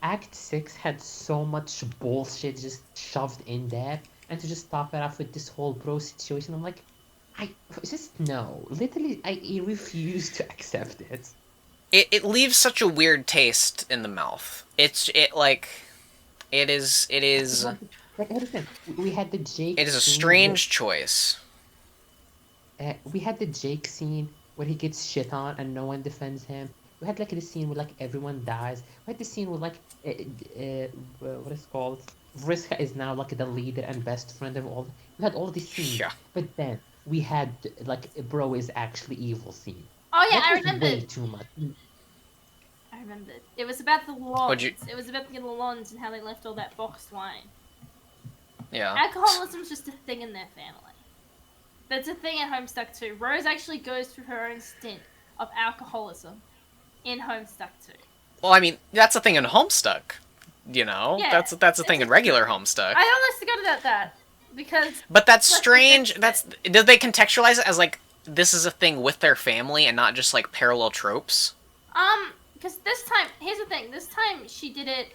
Act 6 had so much bullshit just shoved in there, and to just top it off with this whole bro situation, I'm like, I just no, literally, I refuse to accept it. It leaves such a weird taste in the mouth. It is Like, listen, we had the Jake. it is a scene strange choice. we had the Jake scene where he gets shit on and no one defends him. We had like this scene where like everyone dies. We had this scene where like what is it called? Vriska is now like the leader and best friend of all. We had all these scenes, Yeah. but then we had like bro is actually evil scene. Oh yeah, That I was way remembered. too much. I remembered. It was about the Would you? Lons. It was about the Lons and how they left all that boxed wine. Yeah. Alcoholism's just a thing in their family. That's a thing in Homestuck too. Rose actually goes through her own stint of alcoholism in Homestuck too. Well, I mean, that's a thing in Homestuck. You know, Yeah, that's a thing in regular Homestuck. I almost forgot about that because. But that's let's strange. fix That's it. did they contextualize it as like this is a thing with their family and not just like parallel tropes? Because this time, here's the thing. This time she did it.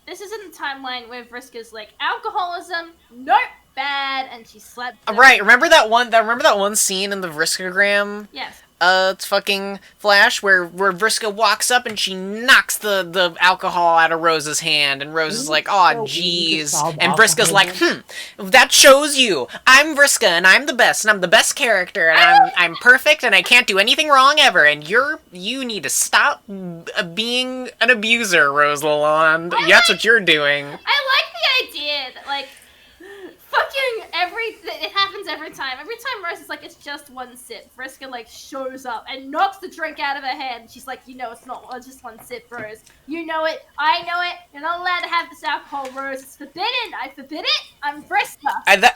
This isn't the timeline where Vriska's like alcoholism, nope, bad, and she slept. Right. Remember that one? Remember that one scene in the Vriskagram? Yes. It's fucking Flash where Vriska walks up and she knocks the alcohol out of Rose's hand, and Rose is like, "Aw, So easy to jeez," solve and Vriska's like, alcoholism. that shows you. I'm Vriska and I'm the best, and I'm the best character, and I'm perfect, and I can't do anything wrong ever, and you need to stop being an abuser, Rose Lalonde. That's what you're doing." I like the idea that like fucking it happens every time. Every time Rose is like, it's just one sip, Vriska like shows up and knocks the drink out of her hand. She's like, it's not just one sip, Rose. You know it. I know it. You're not allowed to have this alcohol, Rose. It's forbidden. I forbid it. I'm Vriska.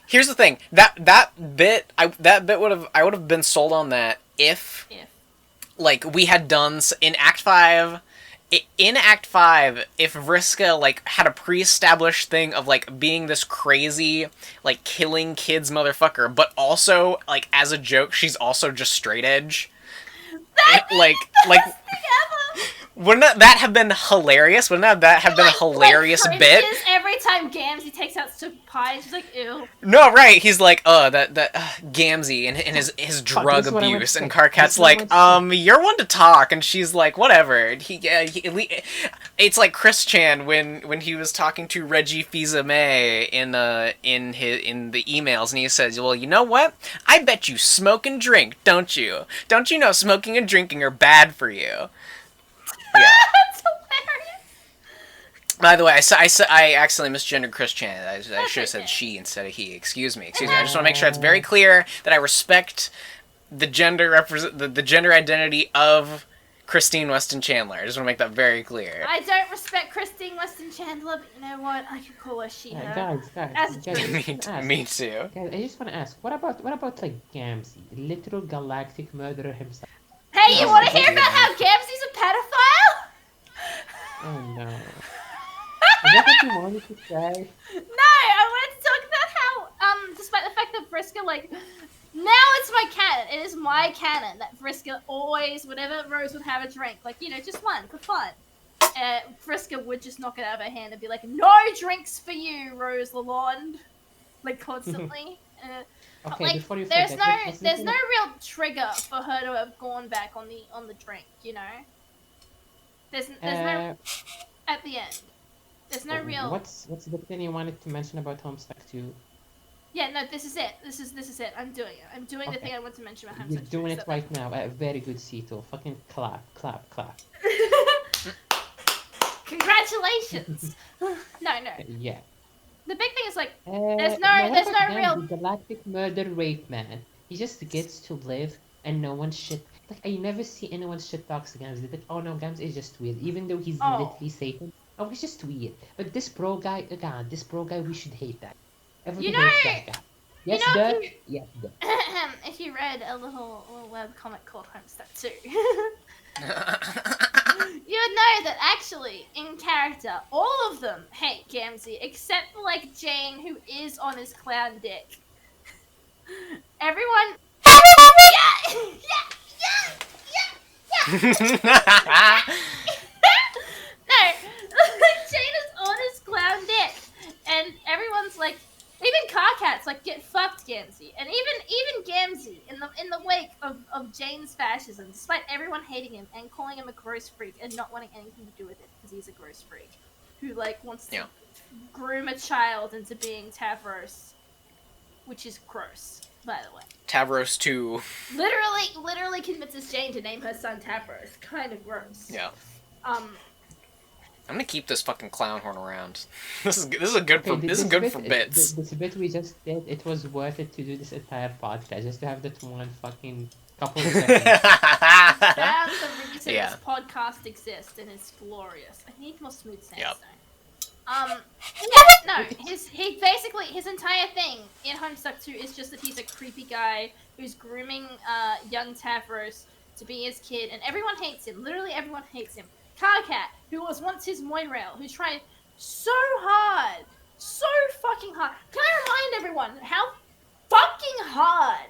Here's the thing. That bit I would have been sold on that if like we had done in Act 5. In Act 5, if Vriska, like, had a pre-established thing of, like, being this crazy, like, killing kids motherfucker, but also, like, as a joke, she's also just straight edge. That'd be the best thing ever. Wouldn't that have been hilarious? Wouldn't that have been a hilarious bit? Every time Gamzee takes out super pie, she's like, ew. No, right? He's like, that Gamzee and his drug abuse, and Karkat's like, you're one to talk, and she's like, whatever. It's like Chris Chan when he was talking to Reggie Fils-Aimé in the emails, and he says, well, you know what? I bet you smoke and drink, don't you? Don't you know smoking and drinking are bad for you? Yeah. That's hilarious. By the way, I accidentally misgendered Chris Chan. I should have said she instead of he. Excuse me. I just want to make sure it's very clear that I respect the gender the gender identity of Christine Weston Chandler. I just want to make that very clear. I don't respect Christine Weston Chandler, but you know what? I can call her she, her. Guys, Me too. Guys, I just want to ask, what about like Gamzee, literal galactic murderer himself? Hey, you want to hear about how Gamzee's a pedophile? Oh no. Is that what you wanted to say? No, I wanted to talk about how, despite the fact that Vriska, like, now it's my canon. It is my canon that Vriska always, whenever Rose would have a drink, like, just one for fun, Vriska would just knock it out of her hand and be like, "No drinks for you, Rose Lalonde," like constantly. Okay, like, before you there's forget, no real trigger for her to have gone back on the drink, There's no at the end. There's no real. What's the thing you wanted to mention about Homestuck 2? Yeah, no, this is it. This is it. I'm doing it. I'm doing the thing I want to mention about Homestuck 2. You're doing it right now. Very good, Cito. Fucking clap. Congratulations. No. Yeah. The big thing is like, Now there's what no about real. the galactic murder rape man? He just gets to live and no one shit. Like, I never see anyone shit talks Gams. Like, oh no, Gams is just weird. Even though he's literally Satan. Oh, he's just weird. But this bro guy, we should hate that. Everybody hates that guy. Yes, Dad? Yes, Dad. If you read a little web comic called Homestuck 2, you would know that actually, in character, all of them hate Gamzee, except for, like, Jane, who is on his clown dick. Everyone... No, Jane is on his clown dick, and everyone's like, even Carcat's like, get fucked, Gamzee, and even Gamzee in the wake of Jane's fascism, despite everyone hating him and calling him a gross freak and not wanting anything to do with it because he's a gross freak who like wants to groom a child into being Tavros, which is gross. by the way. Tavros 2. Literally convinces Jane to name her son Tavros. Kind of gross. Yeah. Um, I'm gonna keep this fucking clown horn around. This is good Okay, for bits. this bit we just did, it was worth it to do this entire podcast just to have that one fucking couple of seconds. that's the reason Yeah. this podcast exists, and it's glorious. I need more smooth sandstone. Yep. No, his entire thing in Homestuck 2 is just that he's a creepy guy who's grooming young Tavros to be his kid, and everyone hates him. Literally everyone hates him. Carcat, who was once his Moirail, who's trying so fucking hard. Can I remind everyone how fucking hard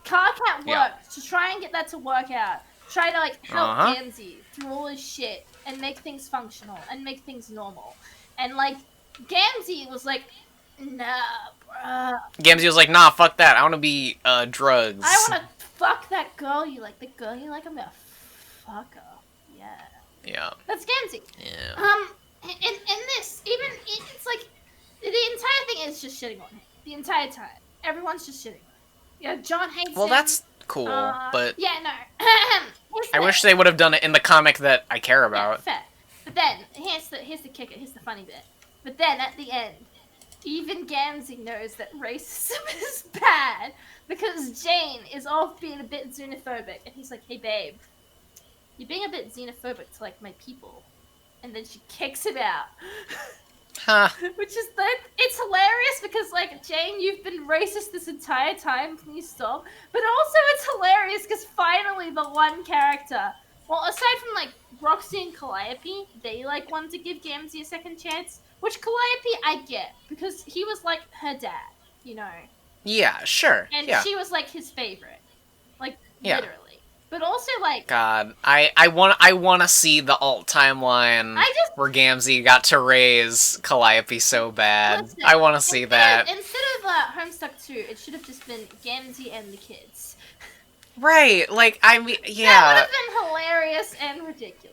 Carcat worked to try and get that to work out? Try to like help Gamzee through all his shit and make things functional and make things normal. And like Gamzee was like, nah, bruh. Gamzee was like, nah, fuck that. I want to be drugs. I want to fuck that girl you like. The girl you like, I'm gonna fuck her. Yeah. Yeah. That's Gamzee. Yeah. In this, it's like the entire thing is just shitting on him the entire time. Everyone's just shitting on him. Yeah, John hates him. Well, that's cool, but yeah, no. I wish they would have done it in the comic that I care about. Yeah, fair. But then here's the kicker. Here's the funny bit. But then at the end, even Gamzee knows that racism is bad because Jane is off being a bit xenophobic, and he's like, "Hey, babe, you're being a bit xenophobic to like my people," and then she kicks him out. Huh. Which is it's hilarious because like Jane, you've been racist this entire time. Can you stop? But also it's hilarious because finally the one character, well, aside from like Roxy and Calliope, they like wanted to give Gamzee a second chance. Which Calliope I get because he was like her dad, you know. Yeah, sure. And yeah. she was like his favorite, like Yeah. literally. But also like God, I want to see the alt timeline where Gamzee got to raise Calliope so bad. Listen, I want to see that. Instead of Homestuck 2, it should have just been Gamzee and the kids. Right, like I mean, yeah. That would have been hilarious and ridiculous.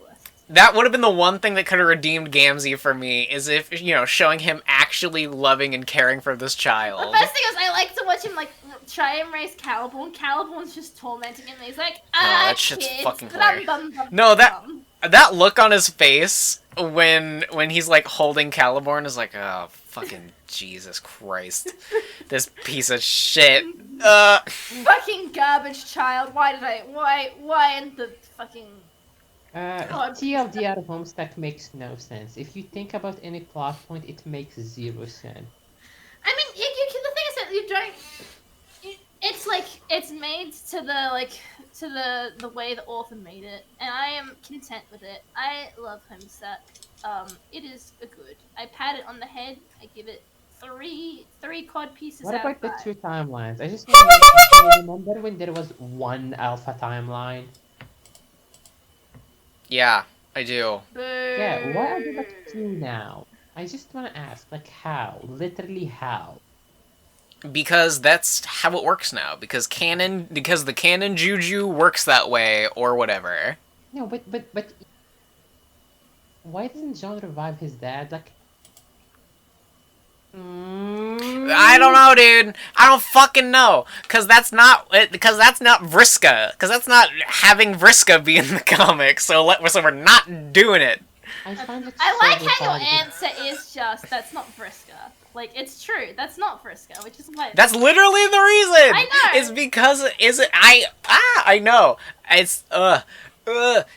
That would have been the one thing that could have redeemed Gamzee for me, is if, you know, showing him actually loving and caring for this child. The best thing is I like to watch him, like, try and raise Caliborn. Caliborn's just tormenting him, and he's like, that shit's kids. fucking hilarious. Bum, bum, No, bum. that look on his face when he's, like, holding Caliborn is like, oh, fucking Jesus Christ. This piece of shit. Fucking garbage child. Why in the fucking... TLD out of Homestuck makes no sense. If you think about any plot point, it makes zero sense. I mean, the thing is that you don't... It's like, it's made to the, like, to the way the author made it, and I am content with it. I love Homestuck. It is a good. I pat it on the head, I give it three cod pieces What out about of the 5. two timelines? I just want to mention, remember when there was one alpha timeline? Yeah, I do. Boo. Yeah, why are there like 2 now? I just want to ask, like, how? Literally how? Because that's how it works now. Because the canon juju works that way, or whatever. No, but why doesn't John revive his dad? Like, I don't know, dude. I don't fucking know. Cause that's not Vriska. Cause that's not having Vriska be in the comics. So we're not doing it. I find it I so like how your retarded. answer is just, that's not Vriska. Like, it's true, that's not Vriska, which is why... That's literally the reason. I know. It's because I know. It's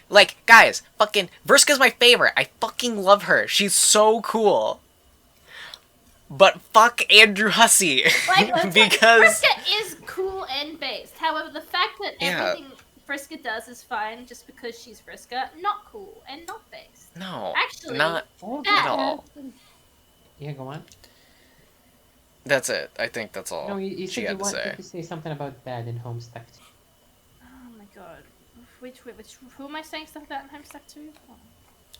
like, guys, fucking Vriska's my favorite. I fucking love her. She's so cool. But fuck Andrew Hussey. Like, because Vriska is cool and based. However, the fact that everything Vriska does is fine just because she's Vriska, not cool and not based. no, Actually, not at all. Yeah, go on. That's it. I think that's all No, you she said you had to say. wanted to say something about dad in Homestuck. Oh my god. Who am I saying stuff about in Homestuck 2? Oh.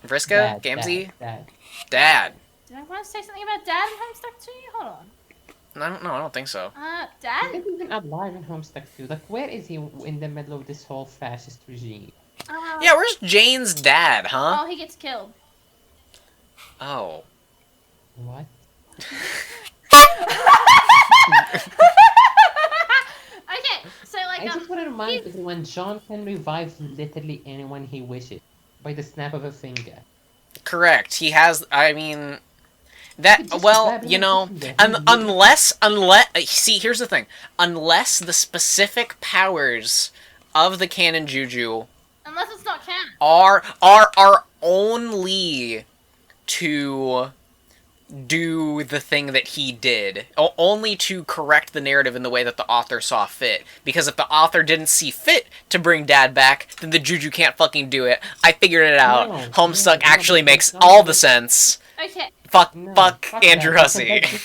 Vriska, Gamzee, Dad. Dad. Did I want to say something about Dad in Homestuck 2? Hold on. I don't know. I don't think so. Dad? He's not even alive in Homestuck 2. Like, where is he in the middle of this whole fascist regime? Yeah, where's Jane's dad, huh? Oh, he gets killed. Oh. What? I just want to remind everyone, John can revive literally anyone he wishes by the snap of a finger. Correct. He has. I mean, He could that. just Well, revive you anyone know, sitting there. He literally- unless. See, here's the thing. Unless the specific powers of the canon juju Unless it's not canon. are only to do the thing that he did, only to correct the narrative in the way that the author saw fit. Because if the author didn't see fit to bring Dad back, then the juju can't fucking do it. I figured it out. No, Homestuck no, actually no, makes no, all no. the sense. Okay. Fuck No, fuck fuck Andrew that, because Hussey.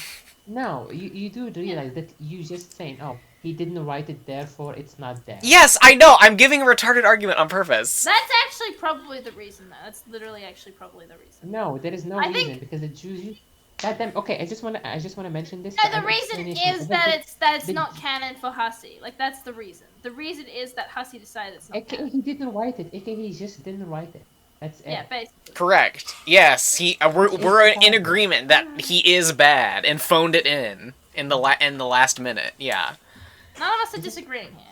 No, you do realize that you just saying, oh, he didn't write it, therefore it's not there. Yes, I know. I'm giving a retarded argument on purpose. That's actually probably the reason, though. That's literally actually probably the reason. No, there is no I reason think- because the juju. Goddamn. Okay, I just wanna mention this. No, the reason is that it's the- not canon for Hussey. Like, that's the reason. The reason is that Hussey decided it's not AKA canon. he didn't write it. AKA he just didn't write it. That's it. Yeah, basically. Correct. Yes, we're in bad. agreement that he is bad and phoned it in the last minute. Yeah. None of us are disagreeing here.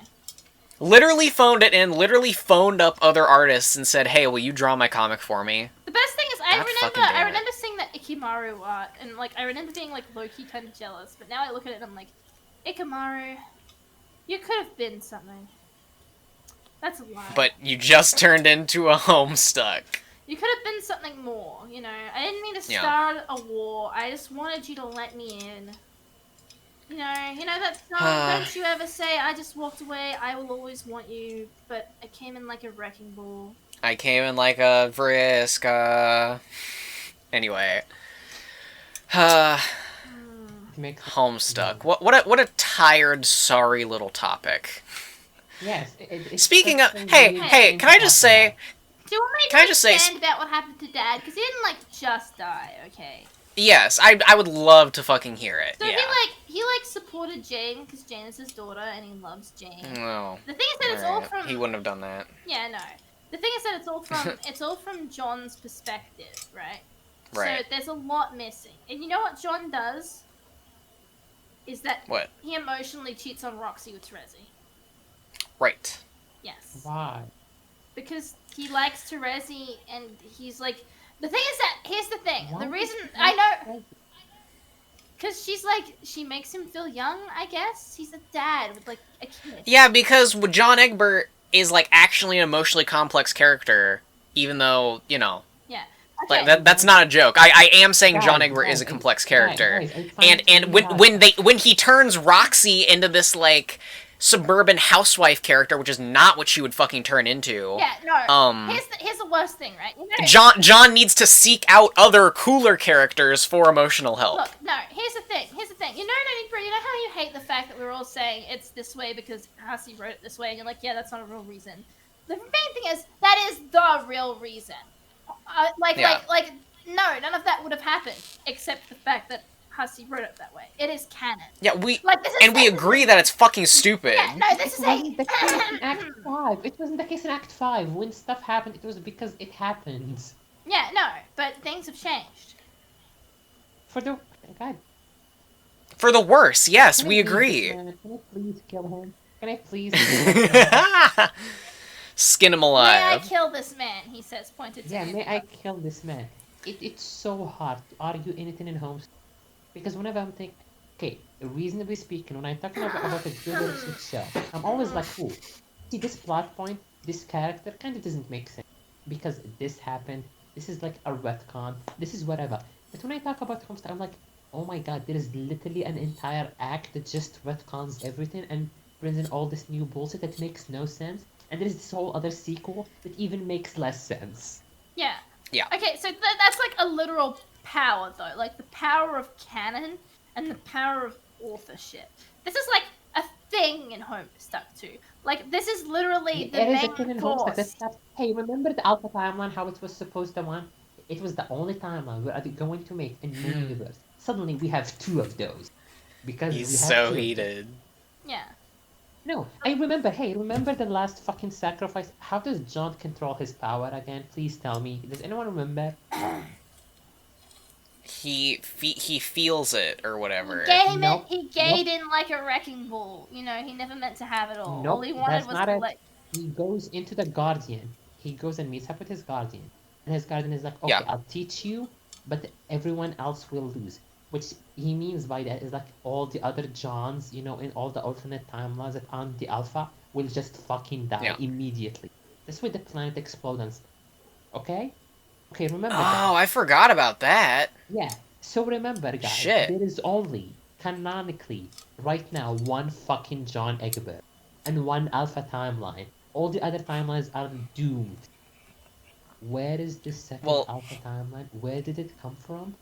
Literally phoned it in, literally phoned up other artists and said, "Hey, will you draw my comic for me?" The best thing is, God fucking damn I it. remember seeing that Ikimaru art, and like I remember being like low-key kind of jealous. But now I look at it and I'm like, Ikimaru, you could have been something. That's a lie. But you just turned into a Homestuck. You could have been something more. You know, I didn't mean to Yeah. start a war. I just wanted you to let me in. You know that song. Don't you ever say I just walked away. I will always want you. But I came in like a wrecking ball. I came in like a Vriska. Anyway. Makes Homestuck. What a tired, sorry little topic. Yes. Speaking of, something hey, really hey, can I just say, Do you want me Can I to just say- expand about what happened to Dad? Because he didn't like just die. Okay. yes, I would love to fucking hear it. So Yeah. he supported Jane because Jane is his daughter and he loves Jane. No. The thing is that it's all Alright, from He wouldn't have done that. yeah no. The thing is that it's all from John's perspective, right? Right. So there's a lot missing, and you know what John does? Is that What? he emotionally cheats on Roxy with Terezi. Right. Yes. Why? Because he likes Terezi, and he's like. The thing is that here's the thing. Why The would reason you I know. like- Because she's like, she makes him feel young, I guess. He's a dad with, like, a kid. Yeah, because John Egbert is like actually an emotionally complex character, even though, you know, Yeah. like Okay. that's not a joke. I am saying John Guys, Egbert is a guys, complex guys, character. guys, I find And it really when he turns Roxy into this like suburban housewife character, which is not what she would fucking turn into. Yeah, no. Um, Here's the worst thing, right? You know, John needs to seek out other cooler characters for emotional help. look, no, here's the thing. You know, Nani, you know how you hate the fact that we're all saying it's this way because Hussey wrote it this way, and you're like, yeah, that's not a real reason. The main thing is, that is the real reason. Yeah. Like, no, none of that would have happened, except the fact that Hussey wrote it that way. It is canon. Yeah, Like, this is and we agree that it's fucking stupid. Yeah, no, It this is wasn't the case in a... Act 5. It wasn't the case in Act 5. When stuff happened, it was because it happened. Yeah, no, but things have changed. For the... God. For the worse, yes, Can we I please- agree. Can I please kill him? Can I please kill him? Skin him May I alive. kill this man? He says, pointed to Yeah, me. may I kill this man? It's so hard to argue anything in Homes. Because whenever I'm thinking... Okay, reasonably speaking, when I'm talking about a good or shit show, I'm always like, ooh, see, this plot point, this character kind of doesn't make sense. Because this happened, this is like a retcon, this is whatever. But when I talk about Homestuck, I'm like, oh my god, there is literally an entire act that just retcons everything and brings in all this new bullshit that makes no sense. And there's this whole other sequel that even makes less sense. Yeah. Yeah. Okay, so that's like a literal power, though. Like the power of canon and the power of authorship. This is like a thing in Homestuck too. Like this is literally the It is a main thing in force. Homestuck that stops. Hey, remember the Alpha timeline, how it was supposed to run? It was the only timeline we're going to make in the universe. Suddenly we have two of those. Because He's we have so two. heated. Yeah. No, I remember, hey, remember the last fucking sacrifice? How does John control his power again? Please tell me. Does anyone remember? he feels it or whatever. He gave in like a wrecking ball. You know, he never meant to have it all. All Nope, he wanted that's was not to it. let. He goes into the Guardian. He goes and meets up with his Guardian. And his Guardian is like, Yeah. okay, I'll teach you, but everyone else will lose. Which he means by that is like all the other Johns, you know, in all the alternate timelines that aren't the Alpha will just fucking die immediately. That's why the planet explodes and stuff. Okay? Okay, remember that. Oh, I forgot about that. Yeah. So remember, guys, Shit. there is only, canonically, right now, one fucking John Egbert and one Alpha timeline. All the other timelines are doomed. Where is this second Alpha timeline? Where did it come from?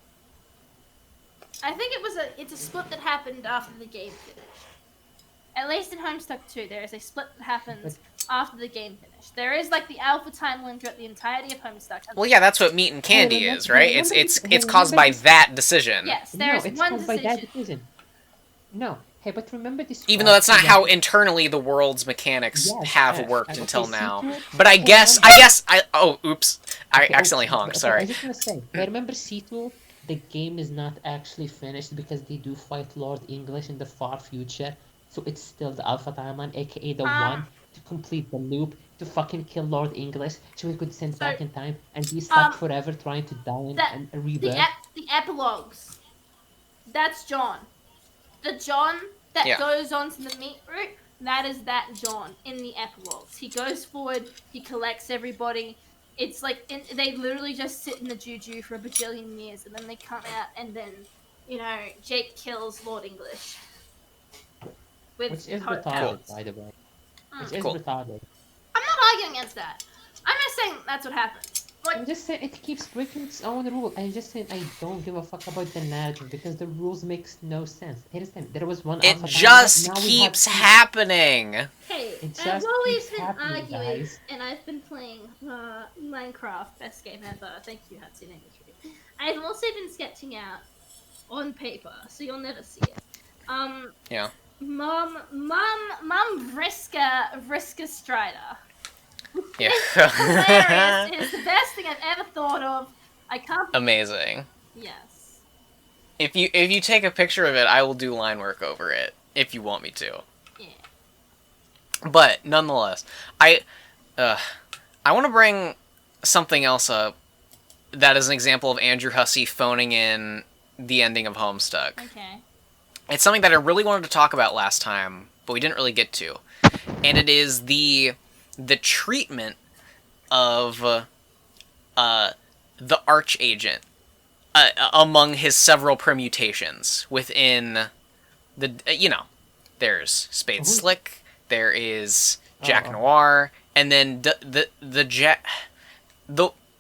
I think it's a split that happened after the game finished. At least in Homestuck 2, there is a split that happens after the game finished. There is like the Alpha timeline throughout the entirety of Homestuck. Well, yeah, that's what Meat and Candy is, right? It's caused by that decision. Yes, there is one caused by that decision. No, hey, but remember this. Even though that's not how internally the world's mechanics have worked until now. But I guess oh, oops, I accidentally honked. Sorry. I was just gonna say, I remember C2. The game is not actually finished because they do fight Lord English in the far future. So it's still the Alpha timeline, aka the one to complete the loop to fucking kill Lord English, so he could send back in time and be stuck forever trying to die and rebirth. The epilogues. That's John. The John that goes on to the meat route, that is that John in the epilogues. He goes forward, he collects everybody. It's like they literally just sit in the juju for a bajillion years, and then they come out, and then, you know, Jake kills Lord English. Which is retarded, by the way. Which is retarded. I'm not arguing against that. I'm just saying that's what happened. Like, I'm just saying it keeps breaking its own rule. I'm just saying I don't give a fuck about the narrative because the rules makes no sense. Here's the thing, there was one. It just keeps happening. Hey, I've always been arguing, and I've been playing Minecraft, best game ever. Thank you, Hatsune Miku. I've also been sketching out on paper, so you'll never see it. Yeah. Mum, Vriska Strider. Yeah. Hilarious. It's the best thing I've ever thought of. I can't. Amazing. Yes. If you take a picture of it, I will do line work over it if you want me to. Yeah. But nonetheless, I want to bring something else up that is an example of Andrew Hussey phoning in the ending of Homestuck. Okay. It's something that I really wanted to talk about last time, but we didn't really get to. And it is the treatment of the Archagent among his several permutations within the, you know, there's Spade Slick, there is Jack Noir, and then the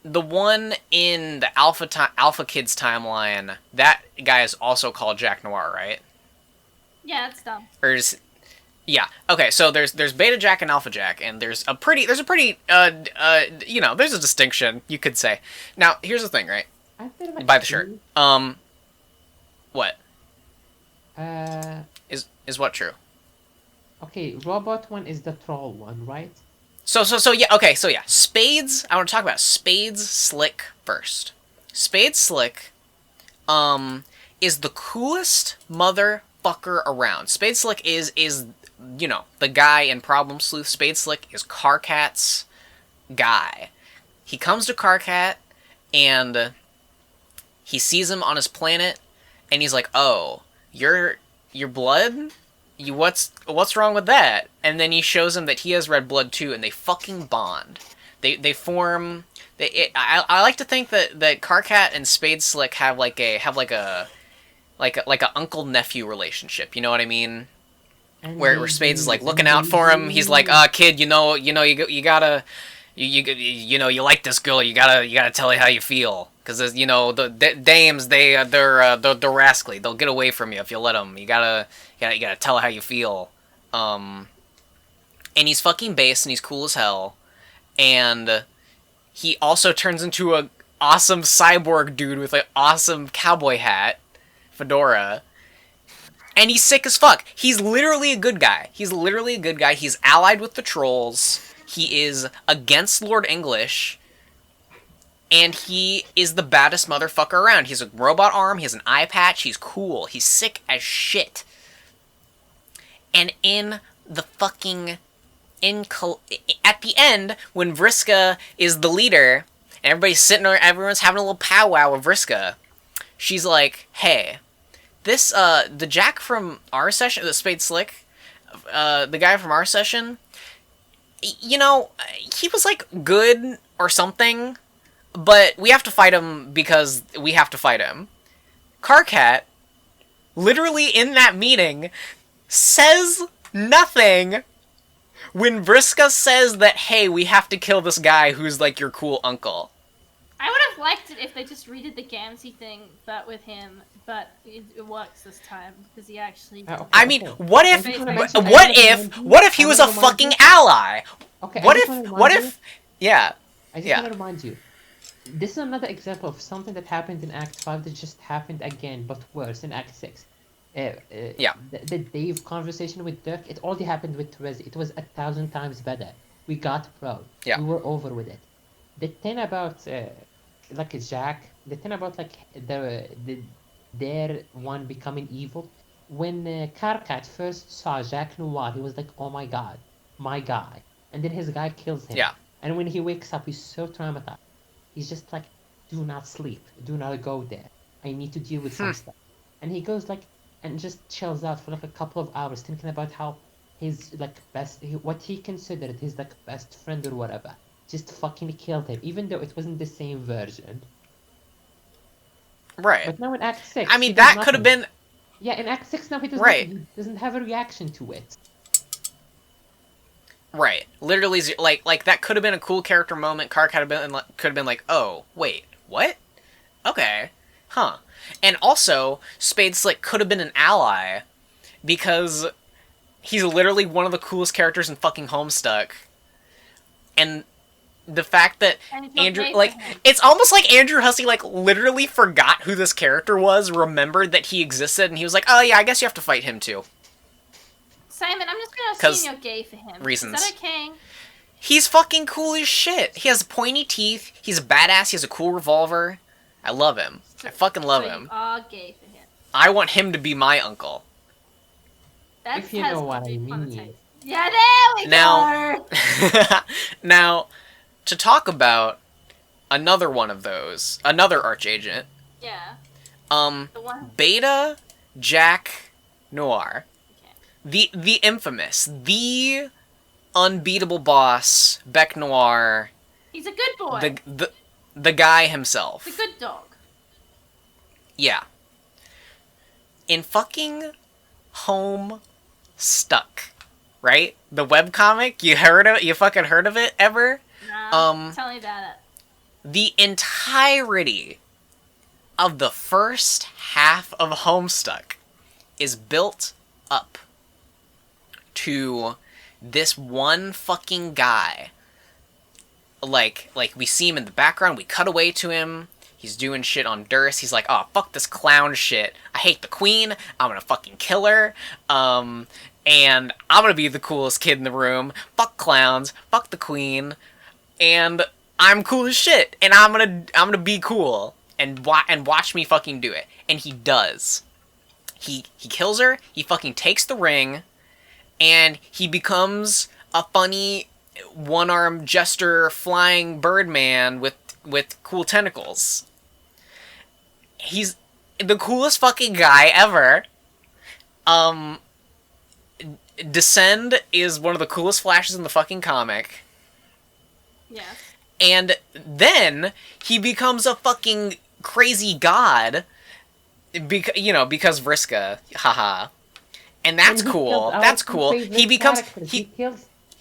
one in the Alpha Kids timeline, that guy is also called Jack Noir, right? Yeah, that's dumb. Or is, yeah. Okay, so there's Beta Jack and Alpha Jack, and there's a pretty you know, there's a distinction, you could say. Now, here's the thing, right? Buy the shirt. What? Is what true? Okay, robot one is the troll one, right? So yeah, okay, so yeah. Spades, I want to talk about Spades Slick first. Spades Slick, is the coolest motherfucker around. Spade Slick is you know, the guy in Problem Sleuth. Spade Slick is Carcat's guy. He comes to Carcat, and he sees him on his planet, and he's like, "Oh, your blood? What's wrong with that?" And then he shows him that he has red blood too, and they fucking bond. They form. I like to think that Carcat and Spade Slick have like a uncle nephew relationship. You know what I mean? Where Spades is like looking out for him. He's like, kid, you gotta, you like this girl. You gotta tell her how you feel, because you know the dames they're rascally. They'll get away from you if you let them. You gotta tell her how you feel. And he's fucking based and he's cool as hell, and he also turns into a awesome cyborg dude with an awesome cowboy hat, fedora. And he's sick as fuck. He's literally a good guy. He's allied with the trolls. He is against Lord English. and he is the baddest motherfucker around. He has a robot arm, he has an eye patch, he's cool, he's sick as shit. And in the fucking... at the end, when Vriska is the leader, and everybody's sitting there, everyone's having a little powwow with Vriska, she's like, hey, this, the Jack from our session, the Spade Slick, the guy from our session, you know, he was, like, good or something, but we have to fight him because we have to fight him. Karkat, literally in that meeting, says nothing when Vriska says that, hey, we have to kill this guy who's, like, your cool uncle. I would have liked it if they just redid the Gamzee thing, but with him. But it works this time because he actually. Okay, I mean, okay. what if he was a fucking ally? Okay. What if? Yeah. I just want to remind you. This is another example of something that happened in Act 5 that just happened again, but worse in Act 6. Yeah. The Dave conversation with Dirk, it already happened with Therese. It was 1,000 times better. We got proud. Yeah. We were over with it. The thing about like Jack, the thing about like their one becoming evil. When Karkat first saw Jack Noir, he was like, "Oh my god, my guy," and then his guy kills him. Yeah. And when he wakes up, he's so traumatized. He's just like, "Do not sleep. Do not go there. I need to deal with some stuff." And he goes like, and just chills out for like a couple of hours, thinking about how his like what he considered his like best friend or whatever, just fucking killed him, even though it wasn't the same version. Right. But now in Act 6... I mean, that could have been... Yeah, in Act 6 now he doesn't have a reaction to it. Right. Literally, like that could have been a cool character moment. Kark could have been like, oh, wait, what? Okay. Huh. And also, Spade Slick could have been an ally, because he's literally one of the coolest characters in fucking Homestuck. And the fact that Andrew, like, it's almost like Andrew Hussey, like, literally forgot who this character was, remembered that he existed, and he was like, oh yeah, I guess you have to fight him too. Simon, I'm just gonna assume you're gay for him. Reasons. Is that okay? He's fucking cool as shit. He has pointy teeth, he's a badass, he has a cool revolver. I love him. I fucking love him. You are gay for him. I want him to be my uncle. That if you know what I mean. Yeah, there we go! Now, to talk about another one of those, another Archagent. Yeah. The one? Beta Jack Noir. Okay. The infamous, the unbeatable boss, Bec Noir. He's a good boy. The guy himself. The good dog. Yeah. In fucking Homestuck, right? The webcomic, you fucking heard of it ever? Nah, tell me about it. The entirety of the first half of Homestuck is built up to this one fucking guy. Like we see him in the background, we cut away to him, he's doing shit on Durst, he's like, oh, fuck this clown shit, I hate the queen, I'm gonna fucking kill her, and I'm gonna be the coolest kid in the room, fuck clowns, fuck the queen, and I'm cool as shit, and I'm gonna be cool, and watch me fucking do it. And he does. He kills her, he fucking takes the ring, and he becomes a funny one-armed jester flying birdman with cool tentacles. He's the coolest fucking guy ever. Descend is one of the coolest flashes in the fucking comic. Yeah. And then he becomes a fucking crazy god, because Vriska, haha. And that's cool. That's cool. He becomes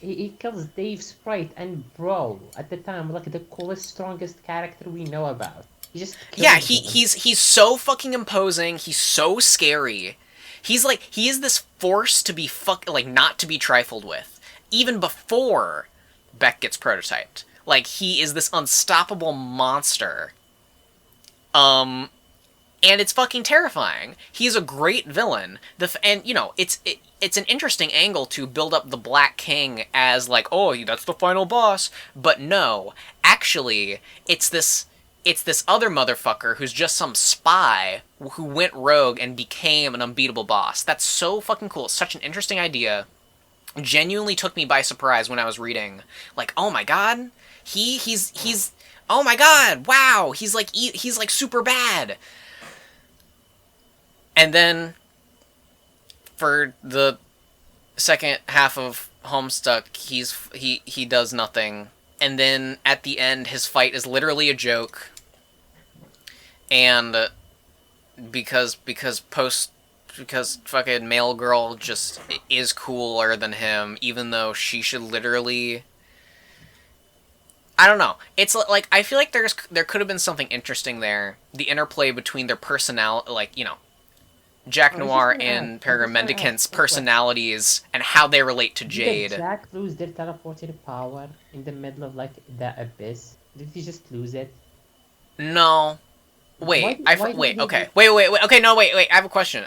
he kills Dave Sprite and Bro at the time, like the coolest, strongest character we know about. He just he's so fucking imposing. He's so scary. He is this force to be not to be trifled with. Even before Beck gets prototyped. Like, he is this unstoppable monster. And it's fucking terrifying. He's a great villain. It's an interesting angle to build up the Black King as, like, oh, that's the final boss. But no, actually, it's this it's this other motherfucker who's just some spy who went rogue and became an unbeatable boss. That's so fucking cool. It's such an interesting idea. Genuinely took me by surprise when I was reading. Like, oh my god, he's oh my god, wow, he's like super bad. And then for the second half of Homestuck, he does nothing. And then at the end, his fight is literally a joke. And because fucking male girl just is cooler than him, even though she should literally. I don't know. It's like I feel like there could have been something interesting there. The interplay between their personality, like, you know, Jack Noir and Peregrine Mendicant's personalities and how they relate to Jade. Did Jack lose their teleporting power in the middle of like the abyss? Did he just lose it? No. Wait, wait. Okay. Wait. Okay, no, wait. I have a question.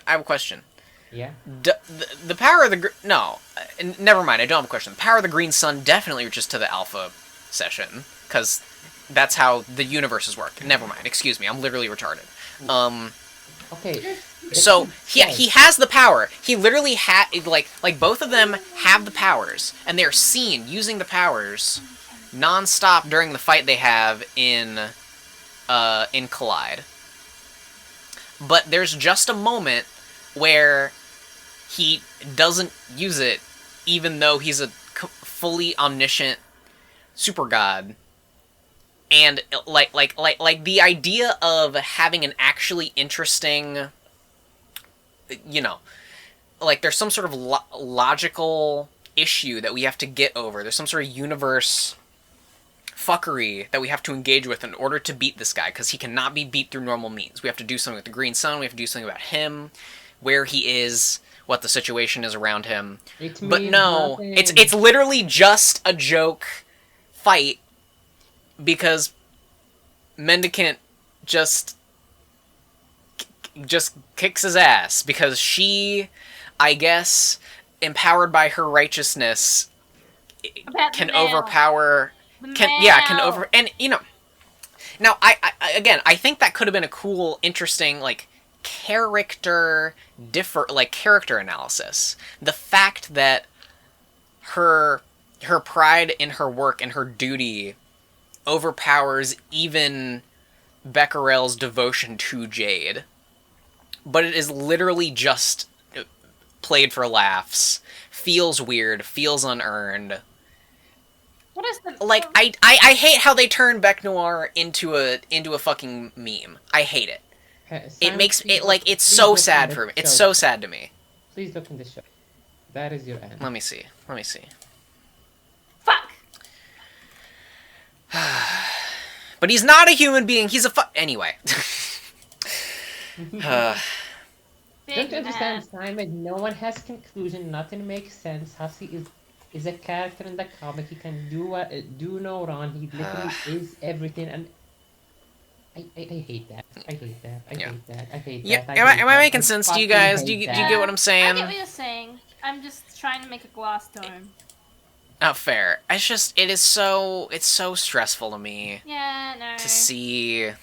Yeah. The power of the no, never mind. I don't have a question. The power of the Green Sun definitely reaches to the Alpha session because that's how the universes work. Never mind. Excuse me. I'm literally retarded. Okay. So he has the power. He literally like both of them have the powers, and they're seen using the powers non-stop during the fight they have in Collide. But there's just a moment where he doesn't use it, even though he's a fully omniscient super god. And like the idea of having an actually interesting, you know, like there's some sort of logical issue that we have to get over. There's some sort of universe fuckery that we have to engage with in order to beat this guy, because he cannot be beat through normal means. We have to do something with the Green Sun. We have to do something about him, where he is, what the situation is around him. But no, it's literally just a joke fight because Mendicant just kicks his ass because she, I guess, empowered by her righteousness, can overpower. Can over, and you know. Now, I think that could have been a cool, interesting, like, character analysis. The fact that her pride in her work and her duty overpowers even Becquerel's devotion to Jade. But it is literally just played for laughs. Feels weird, feels unearned. What is the like? I hate how they turn Bec Noir into a fucking meme. I hate it. It makes it like it's so sad for me. It's so sad to me. Please look in the show. That is your end. Let me see. Fuck. But he's not a human being. He's a anyway. Don't you understand, Simon? No one has conclusion. Nothing makes sense. Hussey is a character in the comic. He can do no wrong. He literally is everything, and I hate that. I hate that. Yeah, am I making sense to you guys? Do you get what I'm saying? I get what you're saying. I'm just trying to make a glass dome. Oh, fair. It's so stressful to me. Yeah, no. To see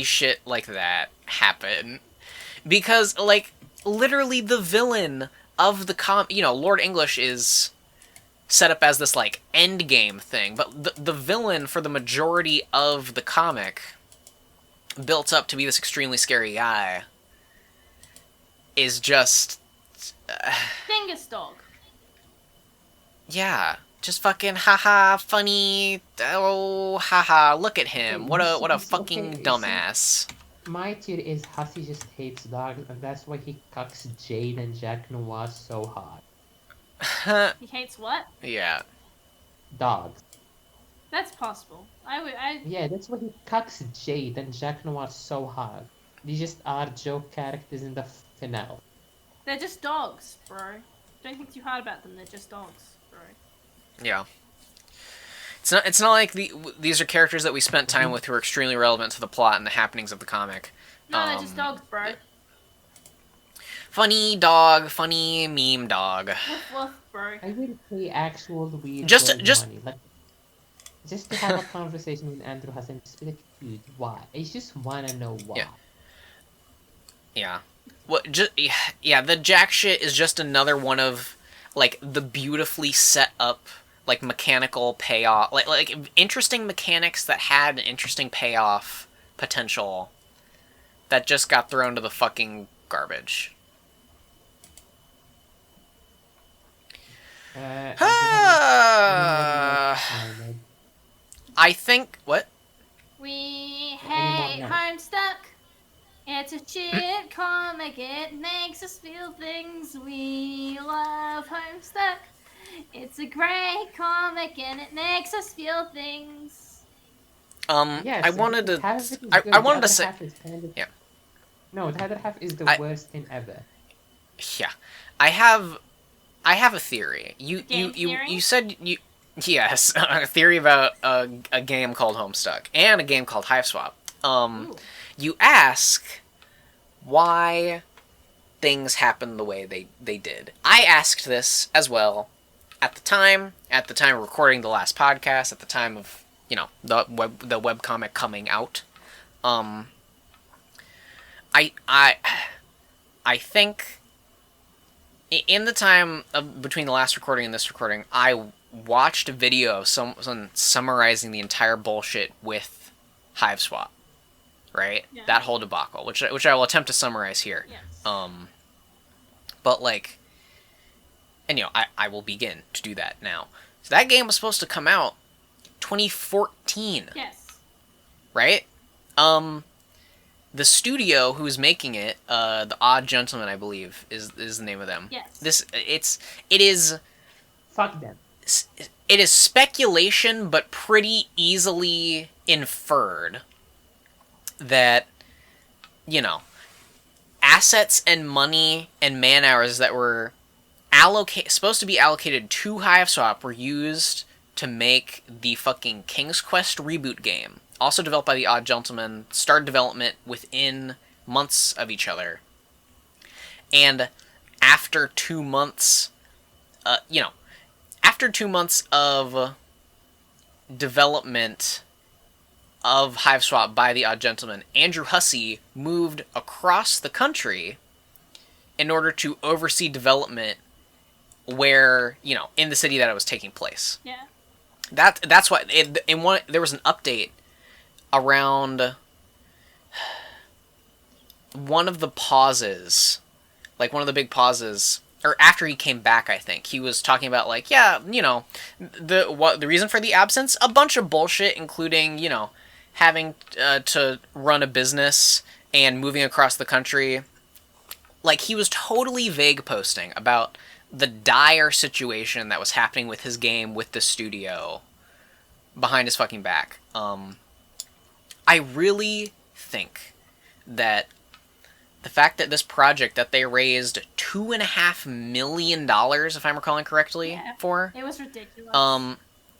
shit like that happen. Because, like, literally the villain of the you know, Lord English is set up as this, like, endgame thing, but the villain for the majority of the comic, built up to be this extremely scary guy, is just... Dingus dog. Yeah, just fucking haha, funny, oh, haha, look at him, what a fucking dumbass. My theory is Hussey just hates dogs, and that's why he cucks Jade and Jack Noir so hard. He hates what? Yeah. Dogs. That's possible. Yeah, that's why he cucks Jade and Jack Noir so hard. These just are joke characters in the finale. They're just dogs, bro. Don't think too hard about them. They're just dogs, bro. Yeah. It's not like these are characters that we spent time with who are extremely relevant to the plot and the happenings of the comic. No, they're just dogs, bro. Funny dog, funny meme dog. Woof woof, bro. I will pay actual weird Just money. Like, just to have a conversation with Andrew Hassan, just be like, dude, why? I just wanna know why. Yeah. What? Just yeah. The jack shit is just another one of like the beautifully set up like mechanical payoff, like interesting mechanics that had an interesting payoff potential that just got thrown to the fucking garbage. Do you have any more time? I think what? We Any more hate now? Homestuck. It's a shit comic. It makes us feel things. We love Homestuck. It's a great comic and it makes us feel things. I Yes, wanted to. half of it is I good. The wanted to other say. half is kind of Yeah. no. The other half is the I worst thing ever. yeah. I have a theory. Theory? You said you. Yes, a theory about a game called Homestuck and a game called Hiveswap. Ooh. You ask why things happen the way they did. I asked this as well at the time of recording the last podcast, at the time of, the webcomic coming out. I think in the time between the last recording and this recording, I watched a video of someone summarizing the entire bullshit with Hiveswap, right? Yeah. That whole debacle, which I will attempt to summarize here. Yes. But like, and I will begin to do that now. So that game was supposed to come out 2014, Yes. right? The studio who's making it, the Odd Gentleman, I believe, is the name of them. Yes. It is Fuck them. it is speculation, but pretty easily inferred that, assets and money and man hours that were supposed to be allocated to Hiveswap were used to make the fucking King's Quest reboot game, also developed by the Odd Gentleman, started development within months of each other. And after 2 months, after 2 months of development of Hiveswap by the Odd Gentleman, Andrew Hussey moved across the country in order to oversee development where, in the city that it was taking place. Yeah. That's why there was an update around one of the pauses, like one of the big pauses, or after he came back, I think he was talking about like, the reason for the absence, a bunch of bullshit, including having to run a business and moving across the country. Like, he was totally vague posting about the dire situation that was happening with his game with the studio behind his fucking back. I really think that the fact that this project that they raised $2.5 million, if I'm recalling correctly, for it was ridiculous.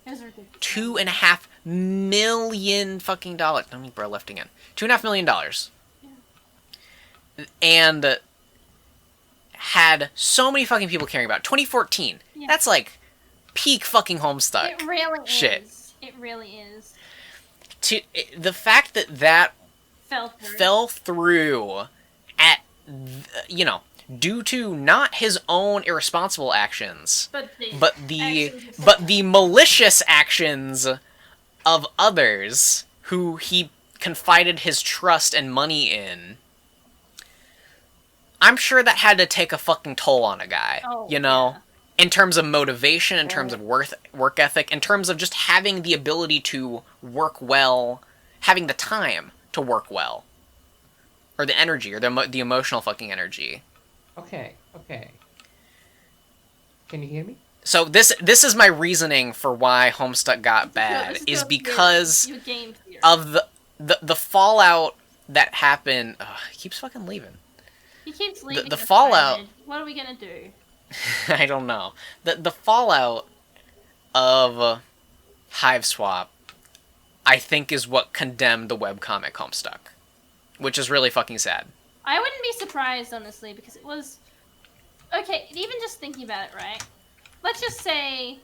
It was ridiculous. $2.5 million fucking dollars. Let me bro left again. $2.5 million. Yeah. And had so many fucking people caring about it. 2014. Yeah. That's like peak fucking Homestuck. It really shit. Is. It really is. The fact that fell through at, due to not his own irresponsible actions, but the malicious actions of others who he confided his trust and money in. I'm sure that had to take a fucking toll on a guy, Yeah. In terms of motivation, in terms of work ethic, in terms of just having the ability to work well, having the time to work well. Or the energy, or the emotional fucking energy. Okay. Can you hear me? So this is my reasoning for why Homestuck got bad, is because of the fallout that happened. He keeps fucking leaving. He keeps leaving. The fallout. What are we gonna do? I don't know. The fallout of Hiveswap, I think, is what condemned the webcomic Homestuck, which is really fucking sad. I wouldn't be surprised, honestly, because it was... Okay, even just thinking about it, right? Let's just say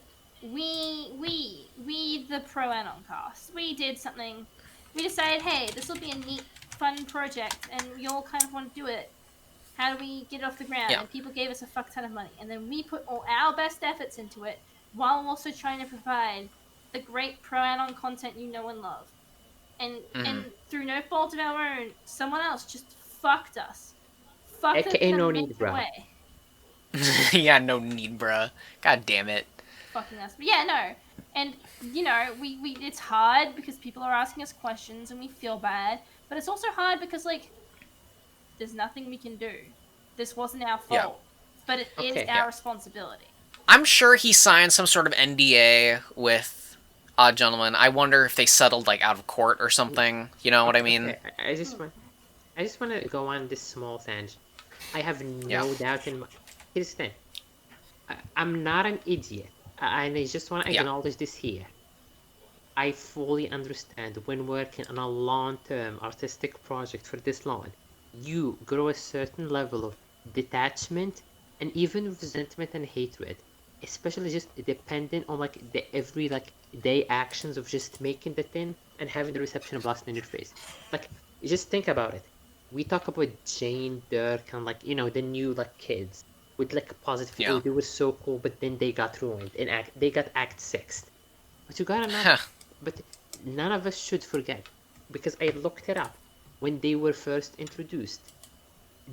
we the Pro Anon cast, we did something. We decided, hey, this will be a neat, fun project, and we all kind of want to do it. How do we get it off the ground? Yeah. And people gave us a fuck ton of money, and then we put all our best efforts into it, while also trying to provide the great Pro Anon content you know and love. And through no fault of our own, someone else just fucked us. Fucked us AKA in a no major need, bro. way. Yeah, no need, bruh. God damn it. Fucking us. But yeah, no. And you know, we it's hard because people are asking us questions and we feel bad, but it's also hard because like there's nothing we can do. This wasn't our Yeah. fault, but it is Okay. our Yeah. responsibility. I'm sure he signed some sort of NDA with Odd Gentleman. I wonder if they settled like out of court or something. You know what I mean? Okay. I just want to go on this small tangent. I have no doubt in my. Here's the thing. I'm not an idiot, and I just want to acknowledge this here. I fully understand when working on a long-term artistic project for this long, you grow a certain level of detachment and even resentment and hatred, especially just depending on like the every like day actions of just making the thing and having the reception blasted in your face. Like, just think about it. We talk about Jane, Dirk, and like the new like kids with like positive. Yeah. Oh, they were so cool, but then they got ruined in They got Act 6. But you gotta know. Huh. But none of us should forget, because I looked it up when they were first introduced.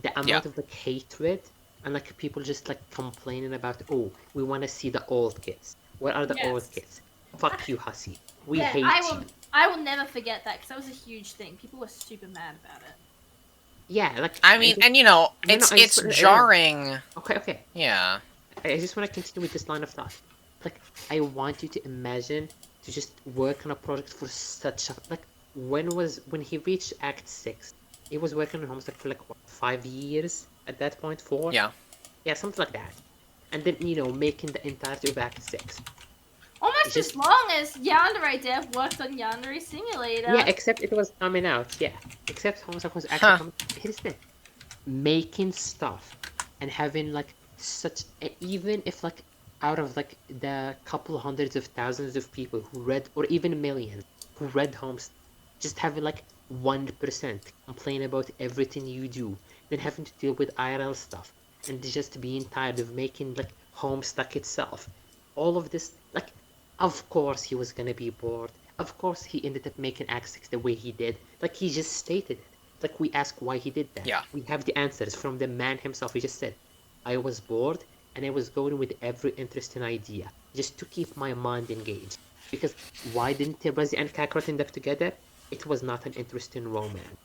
The amount of like hatred and like people just like complaining about, oh, we want to see the old kids. Where are the old kids? Fuck you, hussy. We hate you. I will never forget that because that was a huge thing. People were super mad about it. Yeah, like I mean, and you know, it's jarring. Okay. Yeah. I just want to continue with this line of thought. Like, I want you to imagine to just work on a project for such a like when he reached Act 6, he was working on HOMESTUCK for like what, 5 years at that point, 4? Yeah. Yeah, something like that. And then making the entirety of Act 6. Almost as long as Yandere Dev worked on Yandere Simulator. Yeah, except it was coming out. Yeah, except HOMESTUCK was actually coming. Here's the thing: making stuff and having like such even if like out of like the couple hundreds of thousands of people who read, or even millions who read HOMESTUCK, just having like 1% complain about everything you do, then having to deal with IRL stuff, and just being tired of making like HOMESTUCK itself. All of this, like, of course he was gonna be bored. Of course he ended up making Act 6 the way he did. Like, he just stated it. Like, we ask why he did that. Yeah. We have the answers from the man himself. He just said, I was bored, and I was going with every interesting idea, just to keep my mind engaged. Because why didn't Tebrazi and Kakarot end up together? It was not an interesting romance.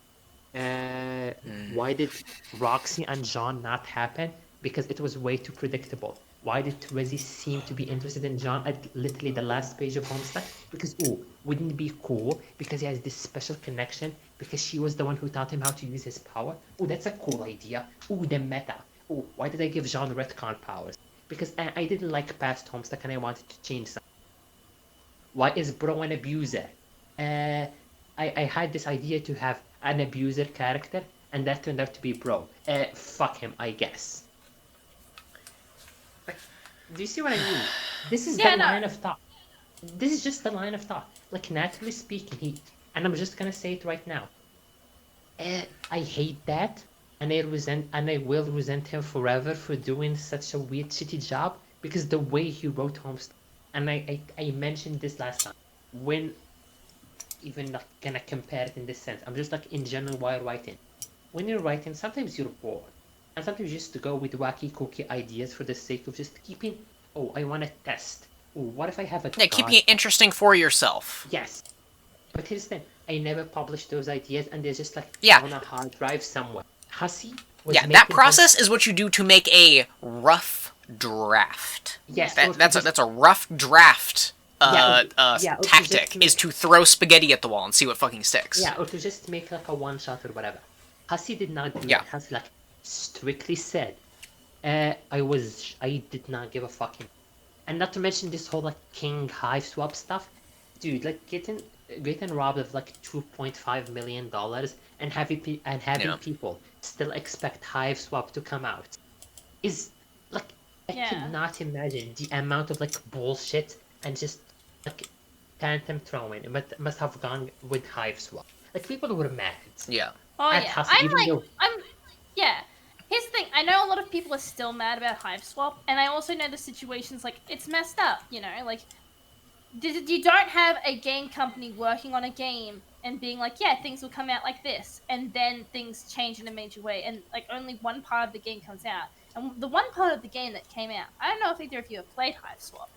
Why did Roxy and John not happen? Because it was way too predictable. Why did Tebrazi seem to be interested in John at literally the last page of HOMESTUCK? Because, wouldn't it be cool? Because he has this special connection, because she was the one who taught him how to use his power. That's a cool idea. The meta. Why did I give Jean retcon powers? Because I didn't like past HOMESTUCK and I wanted to change something. Why is Bro an abuser? I had this idea to have an abuser character, and that turned out to be Bro. Fuck him, I guess. Like, do you see what I mean? This is line of thought. This is just the line of thought. Like, naturally speaking, and I'm just gonna say it right now. I hate that. And I will resent him forever for doing such a weird, shitty job, because the way he wrote HOMESTUCK, and I mentioned this last time, when even not gonna compare it in this sense, I'm just like in general while writing. When you're writing, sometimes you're bored, and sometimes you just go with wacky, kooky ideas for the sake of just keeping. I want to test. What if I have a keeping it interesting for yourself. Yes, but here's the thing: I never published those ideas, and they're just like on a hard drive somewhere. Hussy that process is what you do to make a rough draft. Yes, that's a rough draft tactic, is to throw spaghetti at the wall and see what fucking sticks. Yeah, or to just make like a one shot or whatever. Hussy did not do that. Hussy like strictly said, I did not give a fucking. And not to mention this whole like King Hive swap stuff, dude. Like getting robbed of like $2.5 million and having people still expect Hive Swap to come out is like, I could not imagine the amount of like bullshit and just like tantrum throwing, but must have gone with Hive Swap. Like people were mad Yeah. Oh at yeah, Hussey, even though yeah. Here's the thing. I know a lot of people are still mad about Hive Swap, and I also know the situations like it's messed up. You know, like you don't have a game company working on a game and being like, yeah, things will come out like this, and then things change in a major way, and like only one part of the game comes out, and the one part of the game that came out, I don't know if either of you have played Hive Swap.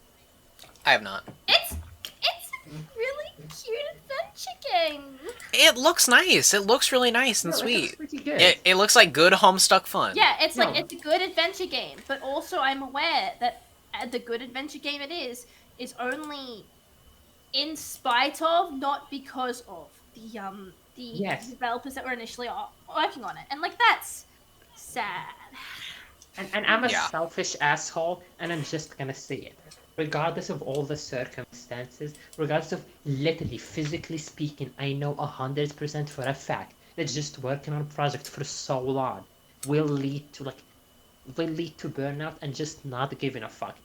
I have not. It's a really cute adventure game. It looks nice. It looks really nice and no, it looks sweet. pretty good. It looks like good Homestuck fun. Yeah, it's No. like it's a good adventure game, but also I'm aware that the good adventure game it is only in spite of, not because of the Yes. developers that were initially working on it, and like that's sad. And I'm a Yeah. selfish asshole, and I'm just gonna say it. Regardless of all the circumstances, regardless of literally, physically speaking, I know 100% for a fact that just working on a project for so long will lead to burnout and just not giving a fuck.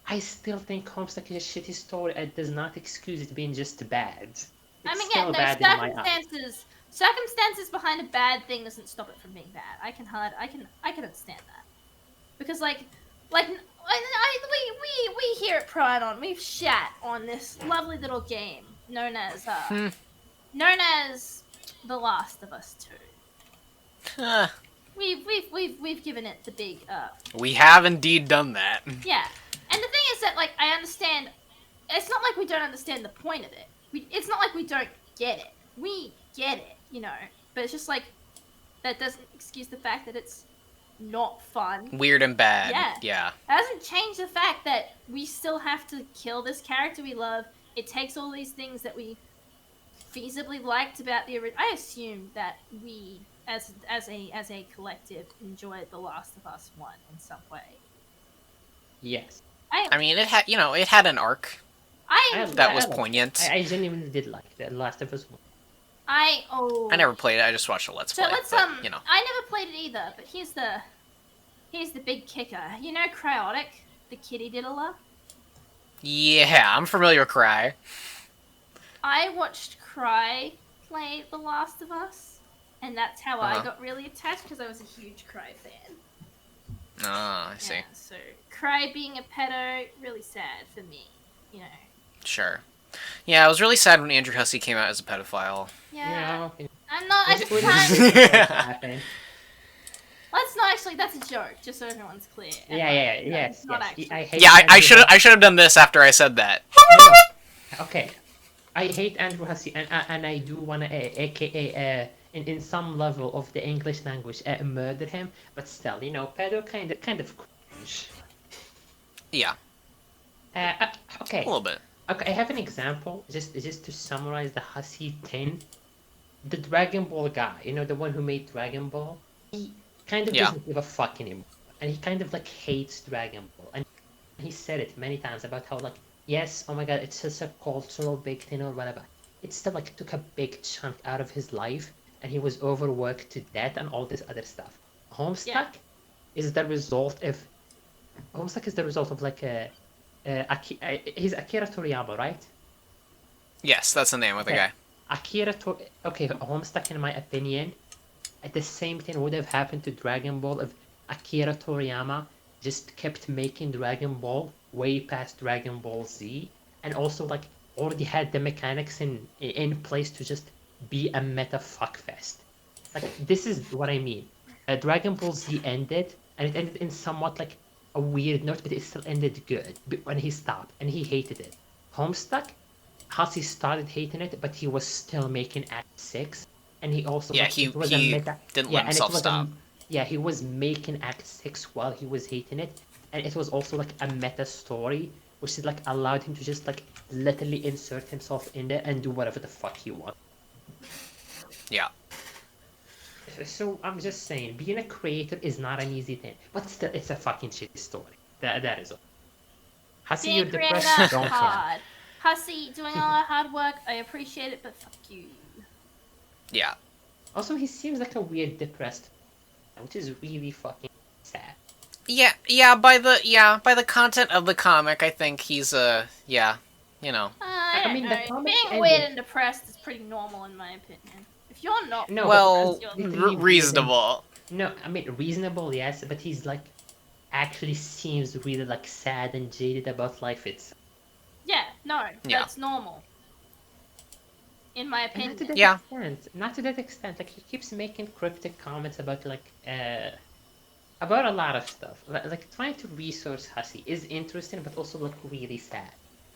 I still think Homestuck is a shitty story. It does not excuse it being just bad. It's I mean, still yeah, no bad in my eyes. circumstances behind a bad thing doesn't stop it from being bad. I can understand that because we here at Pride On, we've shat on this lovely little game known as The Last of Us 2. Huh. We've given it the big We have indeed done that. yeah. And the thing is that like I understand it's not like we don't understand the point of it. It's not like we don't get it. We get it, you know. But it's just like that doesn't excuse the fact that it's not fun. Weird and bad. Yeah. It doesn't change the fact that we still have to kill this character we love. It takes all these things that we feasibly liked about the original. I assume that we, as a collective, enjoyed The Last of Us 1 in some way. Yes. I mean, it had an arc that was poignant. I genuinely did like The Last of Us 1. I never played it. I just watched a Let's Play. Let's but, I never played it either. But here's the big kicker. You know, Cryotic, the kitty diddler. Yeah, I'm familiar with Cry. I watched Cry play The Last of Us, and that's how I got really attached because I was a huge Cry fan. Oh, I see. Yeah, so Cry being a pedo, really sad for me, you know. Sure. Yeah, I was really sad when Andrew Hussey came out as a pedophile. Yeah. Yeah. I'm not. I just Happen. Let's not actually. That's a joke, just so everyone's clear. Yes. Not actually. I hate Yeah, I Andrew should have done this after I said that. Okay, I hate Andrew Hussey, and I do wanna, aka in some level of the English language, murder him. But still, you know, pedo kind of cringe. Yeah, Okay. a little bit. Okay, I have an example, just to summarize the Hussey thing. The Dragon Ball guy, you know, the one who made Dragon Ball, he kind of doesn't give a fuck anymore. And he kind of like hates Dragon Ball. And he said it many times about how like, yes, oh my god, it's just a cultural big thing or whatever. It still like took a big chunk out of his life, and he was overworked to death and all this other stuff. Homestuck is the result of like he's Akira Toriyama, right? Yes, that's the name of the guy. Okay, Homestuck, in my opinion, the same thing would have happened to Dragon Ball if Akira Toriyama just kept making Dragon Ball way past Dragon Ball Z, and also like already had the mechanics in place to just be a meta fuckfest. Like, this is what I mean. Dragon Ball Z ended, and it ended in somewhat like a weird note, but it still ended good when he stopped, and he hated it. Homestuck, Hussey started hating it, but he was still making Act 6, and he also he it was a meta, didn't let himself stop. He was making Act 6 while he was hating it, and it was also like a meta story, which is like allowed him to just like literally insert himself in there and do whatever the fuck he wants. Yeah. So I'm just saying, being a creator is not an easy thing, but still, it's a fucking shitty story. That is all. Hussey, you're Being a creator, depressed. Don't care. hard. Hussey doing all that hard work. I appreciate it, but fuck you. Yeah. Also, he seems like a weird depressed, which is really fucking sad. by the content of the comic, I think he's yeah, you know. I I don't mean, the know. comic Being weird ending. and depressed is pretty normal in my opinion. If you're not No, but Well, he's depressed, you're literally weird and reasonable. no, I mean reasonable, yes, but he's like actually seems really like sad and jaded about life itself. yeah, no, Yeah. that's normal. In my And not to opinion. that Yeah. extent. Not to that extent. Like he keeps making cryptic comments about about a lot of stuff. Like trying to resource Hussey is interesting, but also like really sad.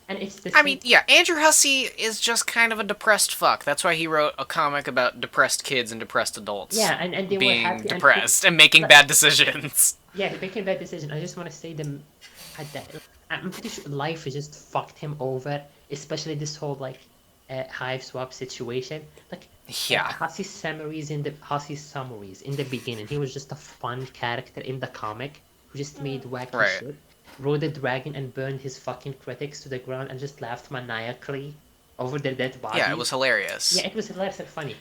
And it's the I same. mean, yeah, Andrew Hussey is just kind of a depressed fuck. That's why he wrote a comic about depressed kids and depressed adults Yeah, and they were being happy and depressed and making like, bad decisions. yeah, making that decision. I just want to say them at that. I'm pretty sure life has just fucked him over, especially this whole like hive swap situation. Like Yeah. Hussey's summaries in the beginning, he was just a fun character in the comic who just made wacky Right. shit, rode a dragon and burned his fucking critics to the ground and just laughed maniacally over their dead Yeah, it bodies. was hilarious. Yeah, it was hilarious and funny.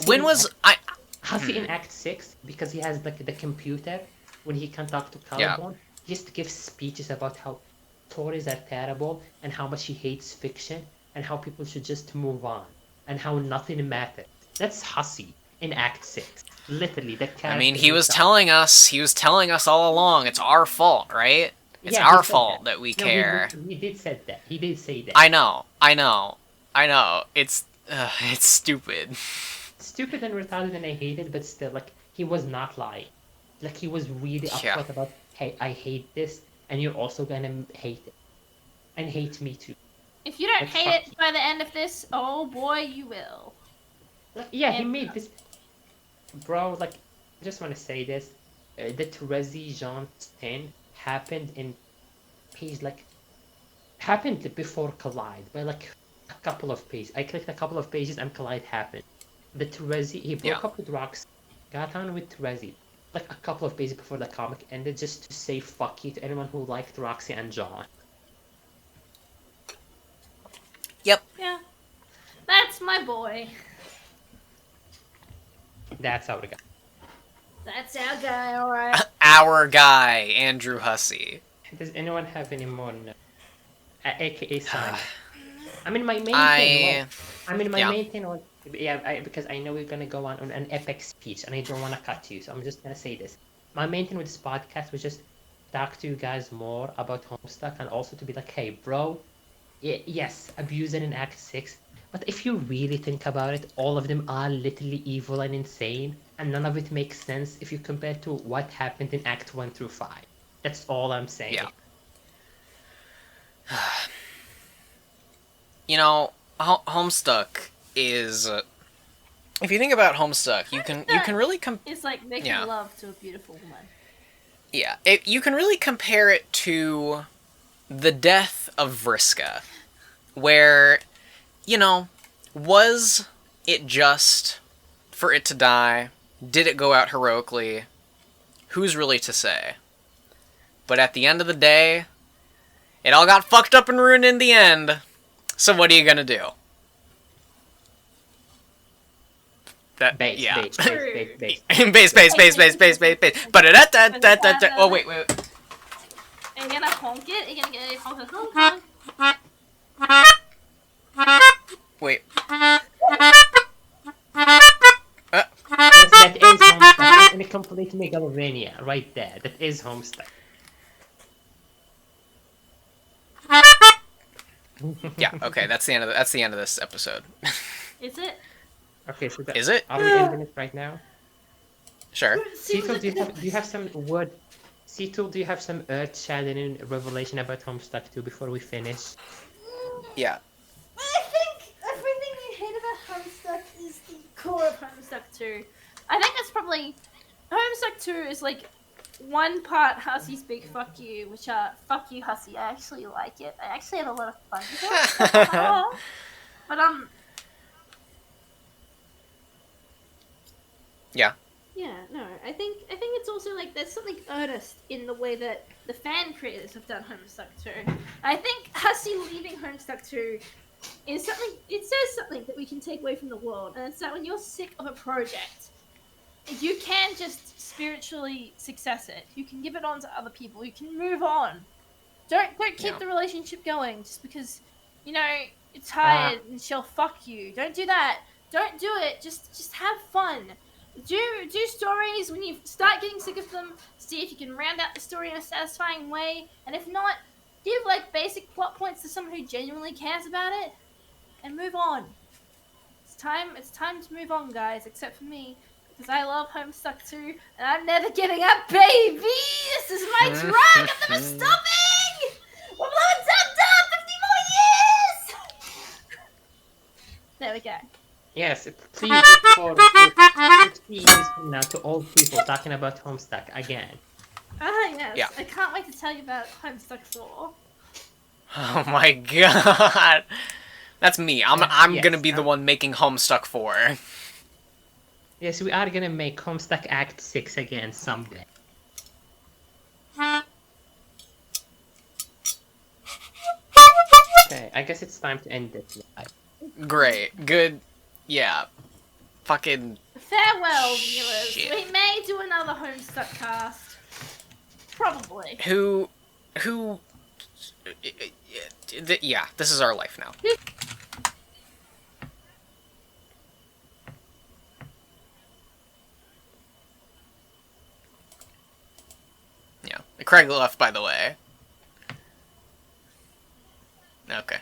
When was I Hussey in Act 6, because he has like the computer, when he can talk to Yeah. Caliban, he just gives speeches about how Tories are terrible and how much he hates fiction and how people should just move on and how nothing matters. That's Hussey in Act 6. Literally, the I mean, character himself. he was telling us all along it's our fault, right? It's Yeah, he our said fault that we No, care. he did said that. He did say that. I know. It's stupid. Stupid and retarded and I hate it, but still, like, he was not lying. Like, he was really Yeah. upfront about, hey, I hate this, and you're also gonna hate it. And hate me too. If you don't That's hate fucking- it by the end of this, oh boy, you will. Like, yeah, he And- made this. Bro, like, I just want to say this. The Terezi Jean thing happened in page, like, happened before Collide, by like a couple of pages. I clicked a couple of pages and Collide happened. The Terezi, he broke Yeah. up with Rox, got on with Terezi, like a couple of pages before the comic ended, just to say fuck you to anyone who liked Roxy and John. Yep. Yeah. That's my boy. That's how it got. That's our guy, alright. Our guy, Andrew Hussey. Does anyone have any more? AKA Simon. I mean, my main thing I was, I mean, my yeah. main thing was, yeah, because I know we're gonna go on an epic speech, and I don't want to cut you, so I'm just gonna say this. My main thing with this podcast was just talk to you guys more about Homestuck, and also to be like, hey, bro, yes, abuse it in Act 6, but if you really think about it, all of them are literally evil and insane, and none of it makes sense if you compare to what happened in Act 1 through 5. That's all I'm saying. Yeah. You know, Homestuck is. If you think about Homestuck, you can really It's like making Yeah. love to a beautiful woman. yeah, you can really compare it to the death of Vriska, where, you know, was it just for it to die? Did it go out heroically? Who's really to say? But at the end of the day, it all got fucked up and ruined in the end. So what are you gonna do? That Base, yeah. base, base, base, base. But oh wait. Are you gonna honk it? Are you gonna get a honk? Wait. Yes, that is Homestuck. In a complete megalomania, right there. That is Homestuck. Yeah. Okay. That's the end of this episode. Is it? Okay, so Is it? Are we ending it right now? Sure. Cetul, do you have some word? Cetul, do you have some earth-shattering revelation about Homestuck 2 before we finish? Yeah. I think everything we hate about Homestuck is the core of Homestuck 2. I think it's probably Homestuck 2 is like one part Hussey's big fuck you, which fuck you Hussey. I actually like it. I actually had a lot of fun with it. But Yeah. yeah, no, I think it's also like there's something earnest in the way that the fan creators have done Homestuck 2. I think Hussey leaving Homestuck 2 is something. It says something that we can take away from the world, and it's that when you're sick of a project, you can just spiritually success it. You can give it on to other people. You can move on. Don't keep the relationship going just because you're tired and she'll fuck you. Don't do that. Don't do it. Just have fun. Do stories when you start getting sick of them. See if you can round out the story in a satisfying way, and if not, give like basic plot points to someone who genuinely cares about it, and move on. It's time. It's time to move on, guys. Except for me, because I love Homestuck too, and I'm never getting a baby. This is my drug. I'm never stopping. We're blowing down 50 more years. There we go. Yes, please look forward to 50 years from now to old people talking about Homestuck again. Ah, yes. Yeah. I can't wait to tell you about Homestuck 4. Oh my god. That's me. I'm Yes, gonna be the one making Homestuck 4. Yes, we are gonna make Homestuck Act 6 again someday. Okay, I guess it's time to end this live. Great. Good. Yeah. Fucking... Farewell, viewers. Shit. We may do another Homestuck cast. Probably. Who... Yeah, this is our life now. Yeah. Craig left, by the way. Okay.